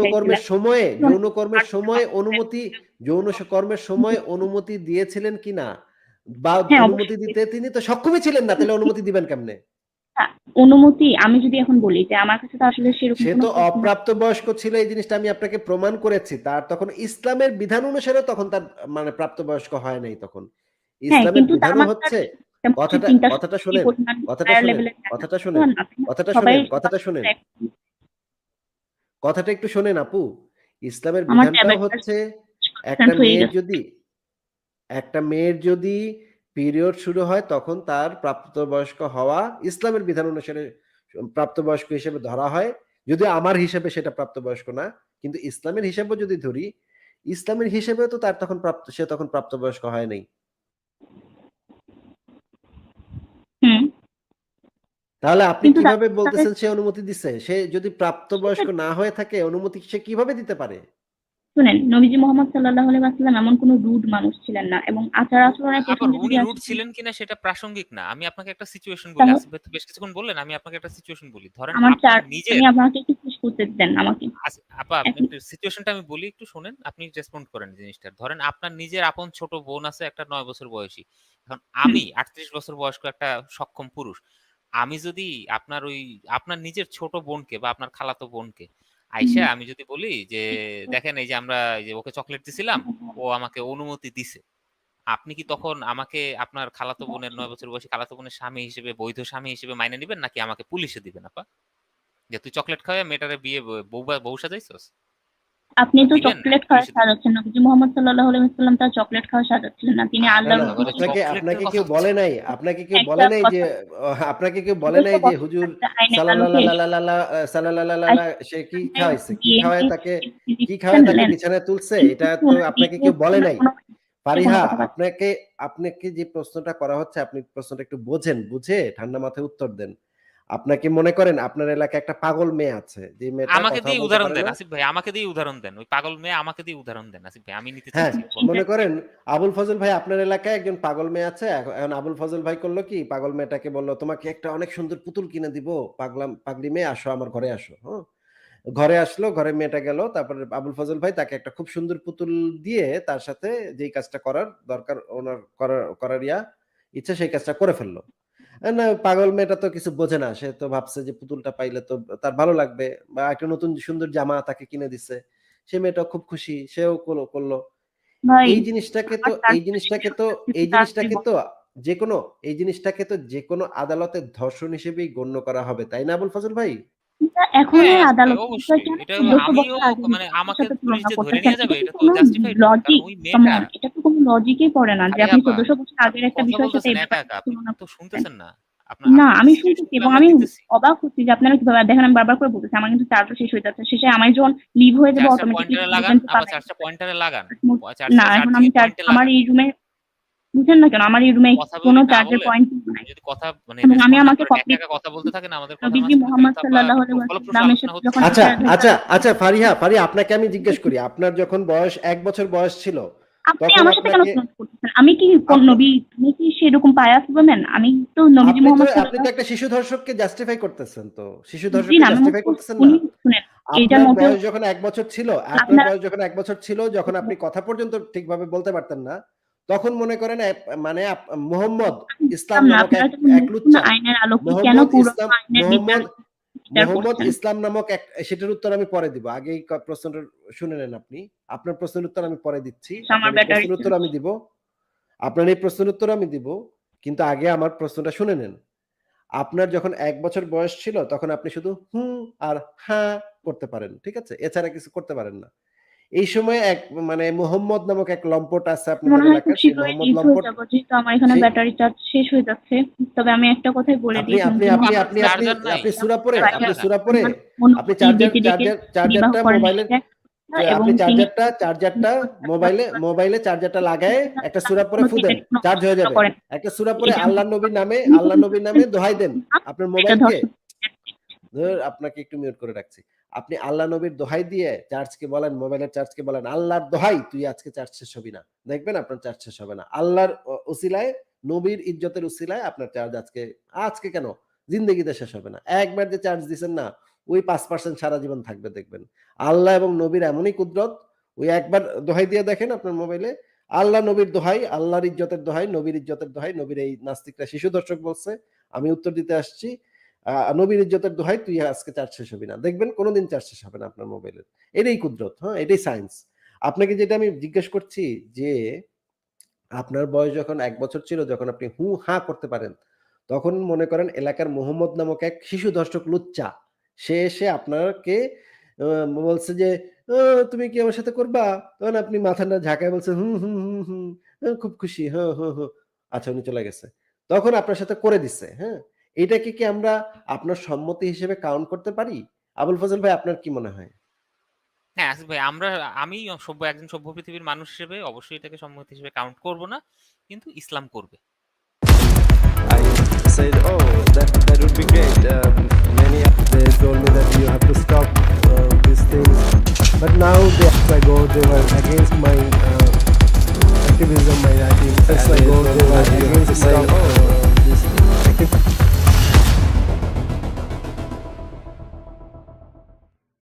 যৌন কর্মের সময় অনুমতি দিয়েছিলেন কিনা বা হ্যাঁ, অনুমতি অবশ্যই। দিতে তিনি তো সক্ষমই ছিলেন না, তাহলে অনুমতি দিবেন কেমনে? হ্যাঁ, অনুমতি আমি যদি এখন বলি যে আমার কাছে তো আসলে সেরকম সে কোনো তো প্রশ্ন অপ্রাপ্তবয়স্ক ছিল, এই জিনিসটা আমি আপনাকে প্রমাণ করেছি। তার তখন ইসলামের বিধান অনুসারে তখন তার মানে প্রাপ্তবয়স্ক হয় নাই তখন। হ্যাঁ, ইসলামের কিন্তু তার বিধানও মানে তার হচ্ছে মানসিক কথাটা চিন্তা কথাটা শক্তি শোনেন, পরিমাণ কথাটা হায়ার শোনেন, লেভেলের থাকে। কথাটা তা তো শোনেন, আর না, তাই না? কথাটা সবাই শোনেন, সবার কথাটা সাথে শোনেন, এক কথাটা একটু শোনেন আপু। ইসলামের আমার বিধানটাও ট্যাবলেটটা হচ্ছে একটা 50% হয়ে মেয়ের গেছে। যদি একটা মেয়ের যদি পিরিয়ড শুরু হয় তখন তার প্রাপ্তবয়স্ক হওয়া ইসলামের বিধান অনুসারে প্রাপ্তবয়স্ক হিসেবে ধরা হয়। যদিও আমার হিসেবে সেটা প্রাপ্তবয়স্ক না, কিন্তু ইসলামের হিসেবেও যদি ধরি, ইসলামের হিসেবেও তো তার তখন সে তখন প্রাপ্তবয়স্ক হয় নাই। হুম। তাহলে আপনি কিন্তু কিভাবে তাদের বলতেছেন সে অনুমতি দিছে? সে যদি প্রাপ্তবয়স্ক না হয়ে থাকে অনুমতি সে কিভাবে দিতে পারে? শুনেন, নবীজি মোহাম্মদ সাল্লাল্লাহু আলাইহি ওয়াসাল্লাম এমন কোনো রুড মানুষ ছিলেন না এবং আচার-আচরণের আবার প্রসঙ্গে উনি যদি রুড আসি ছিলেন কিনা সেটা প্রাসঙ্গিক না। আমি আপনাকে একটা সিচুয়েশন বলি। তাহলে আসিফ ভাই তো বেশ কিছুক্ষণ বললেন, আমি আপনাকে একটা সিচুয়েশন বলি। ধরেন আমার আপনার আমি নিজের আপনাকে একটু শেষ করতে দেন আমাকে। আপা এখন একটু সিচুয়েশনটা আমি বলি একটু শোনেন, আপনি রেসপন্ড করেন জিনিসটার। ধরেন আপনার নিজের আপন ছোট বোন আছে একটা ৯ বছর বয়সী। এখন হুম, আমি ৩৮ বছর বয়স্ক একটা সক্ষম পুরুষ। আমি যদি আপনার নিজের ছোট বোনকে বা আপনার খালাতো বোনকে হুম, আইসা আমি যদি বলি যে, "দেখেন এই যে আমরা এই যে ওকে চকোলেট দিছিলাম, ও আমাকে অনুমতি দিছে।" আপনি কি তখন আমাকে আপনার খালাতো বোনের ৯ বছর বয়সী খালাতো বোনের স্বামী হিসেবে বৈধ স্বামী হিসেবে মাইনে নিবেন নাকি আমাকে পুলিশে দিবেন আপা? যে তুই চকোলেট খাওয়াইয়া মেয়েটারে বিয়ে বউ সাজাইছস? আপনি তো দিবেন চকোলেট নাকি খাওয়া পুলিশে দিবেন? সাজাচ্ছেন। নবীজি মোহাম্মদ সাল্লাল্লাহু আলাইহি ওয়াসাল্লাম তার চকোলেট খাওয়া সাজাচ্ছিলেন না। তিনি না, আল্লাহর না, আবার হুকুম চকোলেটের আপনাকে কথা কেউ বলছেন। বলে নাই, আপনাকে কেউ একটা বলে নাই যে কথা আপনাকে কেউ বলে যত নাই যে বছর হুজুর থাকতে আইনের আলোকে সালালালালালালা সালালালালালা সে কি খাওয়াইছে? কি খাওয়ায় বিএনপি তাকে কি ডিসিশন খাওয়ায় তাকে নেন বিছানায় তুলছে? কিন্তু এটা তো ওনার আপনাকে বিয়ে কেউ বলে ওনার নাই। কোনো কোনো ফারিহা কথাবার্তা আপনাকে যে প্রশ্নটা করা হচ্ছে আপনি প্রশ্নটা একটু বোঝেন, বুঝে ঠান্ডা মাথায় উত্তর দেন। আপনাকে মনে করেন আপনার এলাকায় একটা পাগল মেয়ে আছে। যে মেয়েটা আমাকে কথাও দিয়ে বলতে উদাহরণ পারে দেন না। আসিফ ভাই, আমাকে দিয়ে উদাহরণ দেন। ওই পাগল মেয়ে আমাকে দিয়ে উদাহরণ দেন আসিফ ভাই। আমি নিতে হ্যাঁ, চাচ্ছি। বলেন। মনে করেন আবুল ফজল ভাই আপনার এলাকায় একজন পাগল মেয়ে আছে। এখন আবুল ফজল ভাই করল কি? পাগল মেয়েটাকে বলল, "তোমাকে একটা অনেক সুন্দর পুতুল কিনে দিব। পাগলি মেয়ে আসো আমার ঘরে আসো।" হ্যাঁ? ঘরে আসলো, ঘরে মেয়েটা গেল। তারপরে আবুল ফজল ভাই তাকে একটা খুব সুন্দর পুতুল দিয়ে তার সাথে যেই কাজটা করার দরকার ওনার করার ইচ্ছা সেই কাজটা করে ফেলল। না পাগল মেয়েটা তো কিছু বোঝে না। সে তো ভাবছে যে পুতুলটা পাইলে তো তার ভালো লাগবে বা একটা নতুন সুন্দর জামা তাকে কিনে দিছে। সে মেয়েটাও খুব খুশি। সেও করল। ভাই এই জিনিসটাকে তো আমার এই চারপাশে জিনিসটাকে তো সবকিছু এই তাড়াতাড়ি জিনিসটাকে বলো। তো যেকোনো এই জিনিসটাকে তো যেকোনো আদালতে ধর্ষণ হিসেবেই গণ্য করা হবে। তাই না আবুল ফজল ভাই? এটা এখনো হ্যাঁ, আসিফ ভাই আদালতে বিষয় অবশ্যই। কেন এটা ১৪০০ আমিও বছর আগে মানে ঘটনার আমাকে সাথে পুলিশ তুলনা যে ধরে করতেছেন। নিয়ে যাবে এটা কি এটা তো কোনো জাস্টিফাইড না। কারণ লজিক? ওই কাম মেয়েটা অন, এটা তো কোনো লজিকই পড়ে না যে আরে আপনি আপা ১৪০০ বছর আগের আপনি একটা কথা বিষয়ের সাথে বলতেছেন এই একা, ব্যাপারটা একা। আপনি তুলনা তো করতেছেন। শুনতেছেন না। না, আপনাকে যে আমি সিচুয়েশন শুনতেছি গুলো এবং আমরা আমি দিতেছি অবাক হচ্ছি যে আপনারা কিভাবে দেখেন আমি বারবার করে বলতেছি আমার কিন্তু চার্জও শেষ হয়ে যাচ্ছে। শেষে আমার যখন লিভ হয়ে যাবে চার্জটা অটোমেটিক্যালি পয়েন্টারে লাগান, চার্জের আবার পাবেন। চার্জটা পয়েন্টারে লাগান। না, চার্জটা এখন চার্জিং আমি এর পয়েন্টে আমার লাগান। এই রুমে বুঝেন না কেন? আমার এই রুমে কথা কোনো যদি না চার্জের বলেন, পয়েন্ট নাই যদি কথা মানে এবং আমি রেসপন্ড না আমাকে করেন, একা, কমপ্লিট একা কথা করছি। বলতে থাকেন আমাদের কথার নবীজি মাঝখানে তাহলে মোহাম্মদ তো আপা সাল্লাল্লাহু একটা আলাইহি ফলপ্রসূ ওয়াসাল্লামের আলোচনা সাথে হচ্ছে যখন না। আচ্ছা, একটা আচ্ছা, ধোঁকা আচ্ছা ফারিহা আপনাকে আমি জিজ্ঞেস করি। আপনার যখন বয়স ১ বছর বয়স ছিল, আপনি তখন আমার সাথে কেন আপনাকে তুলনা করতেছেন? আমি কি কোন আপনি নবী? আমি কি সেরকম পায়াস ওম্যান? আমি তো নবীজি মোহাম্মদ আপনি তো সাল্লাল্লাহু একটা শিশু ধর্ষককে জাস্টিফাই করতেছেন তো। শিশু জি ধর্ষককে না, আমি জাস্টিফাই মোটেও করতেছেন না? উনি শুনেন, এইটা আপনার মোটেও বয়স যখন ১ বছর ছিল আপনারা যখন আপনি কথা পর্যন্ত ঠিকভাবে বলতে পারতেন না, তখন মনে করেন মানে মোহাম্মদ ইসলাম বুঝলাম না নামক আপনারা যখন এক নতুন লুচ্চা, আইনের আলোকে কেন মোহাম্মদ পুরনো ইসলাম আইনের মোহাম্মদ বিচার মোহাম্মদ করছেন? ইসলাম নামক সেটার উত্তর আমি পরে দিব। আগে এই প্রশ্নটা শুনে নেন আপনি। আপনার প্রশ্নের উত্তর আমি পরে দিচ্ছি। আমার আপনার এই ব্যাটারি প্রশ্নের উত্তর শেষ। আমি দিব। আপনার এই প্রশ্নের উত্তর আমি দিব। কিন্তু আগে আমার প্রশ্নটা শুনে নেন। আপনার যখন ১ বছর বয়স ছিল তখন আপনি শুধু হুম আর হ্যাঁ করতে পারেন। ঠিক আছে? এছাড়া কিছু করতে পারেন না। এই সময় এক মানে মোহাম্মদ নামক এক লম্পট আছে মনে আপনাদের হয় খুব এলাকার, সেই শীঘ্রই মোহাম্মদ ঈদ হয়ে লম্পট যাবো, যেহেতু আমার এখানে সেই ব্যাটারি চার্জ শেষ হয়ে যাচ্ছে। তবে আমি একটা কথাই বলে আপনি দিই আপনি শুনছি আপনি আপনার আপনি আপনি চার্জার নাই? আপনি সূরা পড়ে চার্জার আপনি না? সূরা পড়ে আপনি অনুমতি চার্জার ব্যতিরেকে বিবাহ চার্জারটা করেন মোবাইলের এবং আপনি তিনি চার্জারটা মোবাইলে চার্জারটা লাগায়ে একটা সূরা পড়ে ফু দেন, চার্জ হয়ে যাবে। করেন। একটা সূরা পড়ে এটা আল্লাহর নবীর নামে দোহাই দেন। আপনার এটা মোবাইলকে ধর্ষণ। আপনাকে একটু মিউট করে রাখছি। আপনি আল্লাহ নবীর দোহাই দিয়ে চার্জকে বলেন, মোবাইলের চার্জকে বলেন, আল্লাহর দোহাই তুই আজকে চার্জ শেষ হবি না। দেখবেন আপনার চার্জ শেষ হবে না। আল্লাহর উসিলায়, নবীর ইজ্জতের উসিলায় আপনার চার্জ আজকে কেন জিন্দেগিতে শেষ হবে না। একবার যে চার্জ দিছেন না, ওই 5% সারা জীবন থাকবে দেখবেন। আল্লাহ এবং নবীর এমনই কুদরত, ওই একবার দোহাই দিয়ে দেখেন আপনার মোবাইলে, আল্লাহ নবীর দোহাই, আল্লাহর ইজ্জতের দোহাই, নবীর ইজ্জতের দোহাই, নবীর এই নাস্তিকরা শিশু দর্শক বলছে, আমি উত্তর দিতে আসছি। নবীর ইজ্জতের দোহাই তুই আজকে চার্জ শেষ হবি না। দেখবেন কোনোদিন চার্জ শেষ হবে না আপনার মোবাইলের। এটাই কুদরত, হ্যাঁ? এটাই সায়েন্স। আপনাকে যেটা আমি জিজ্ঞেস করছি যে, আপনার বয়স যখন ১ বছর ছিল, যখন আপনি হু, হা করতে পারেন, তখন মনে করেন এলাকার মোহাম্মদ নামক এক শিশু দর্শক লুচ্চা, সে এসে আপনাকে আ বলছে যে, তুমি কি আমার সাথে করবা?" তখন আপনি মাথাটা ঝাঁকায় বলছেন, "হুম, হুম, হুম, হুম, খুব খুশি। হ্যাঁ, হ্যাঁ, হ্যাঁ।" আচ্ছা উনি চলে গেছে। তখন আপনার সাথে করে দিছে, হ্যাঁ? এটাকে কি আমরা আপনার সম্মতি হিসেবে কাউন্ট করতে পারি? আবুল ফজল ভাই আপনার কি মনে হয়? হ্যাঁ, আসিফ ভাই আমি একজন সভ্য পৃথিবীর মানুষ হিসেবে অবশ্যই এটাকে সম্মতি হিসেবে কাউন্ট করব না। কিন্তু ইসলাম করবে। I said, oh, that would be great. Many they told me that you have to stop these things, but now they were against my activism, my writing. Since I go, they were against my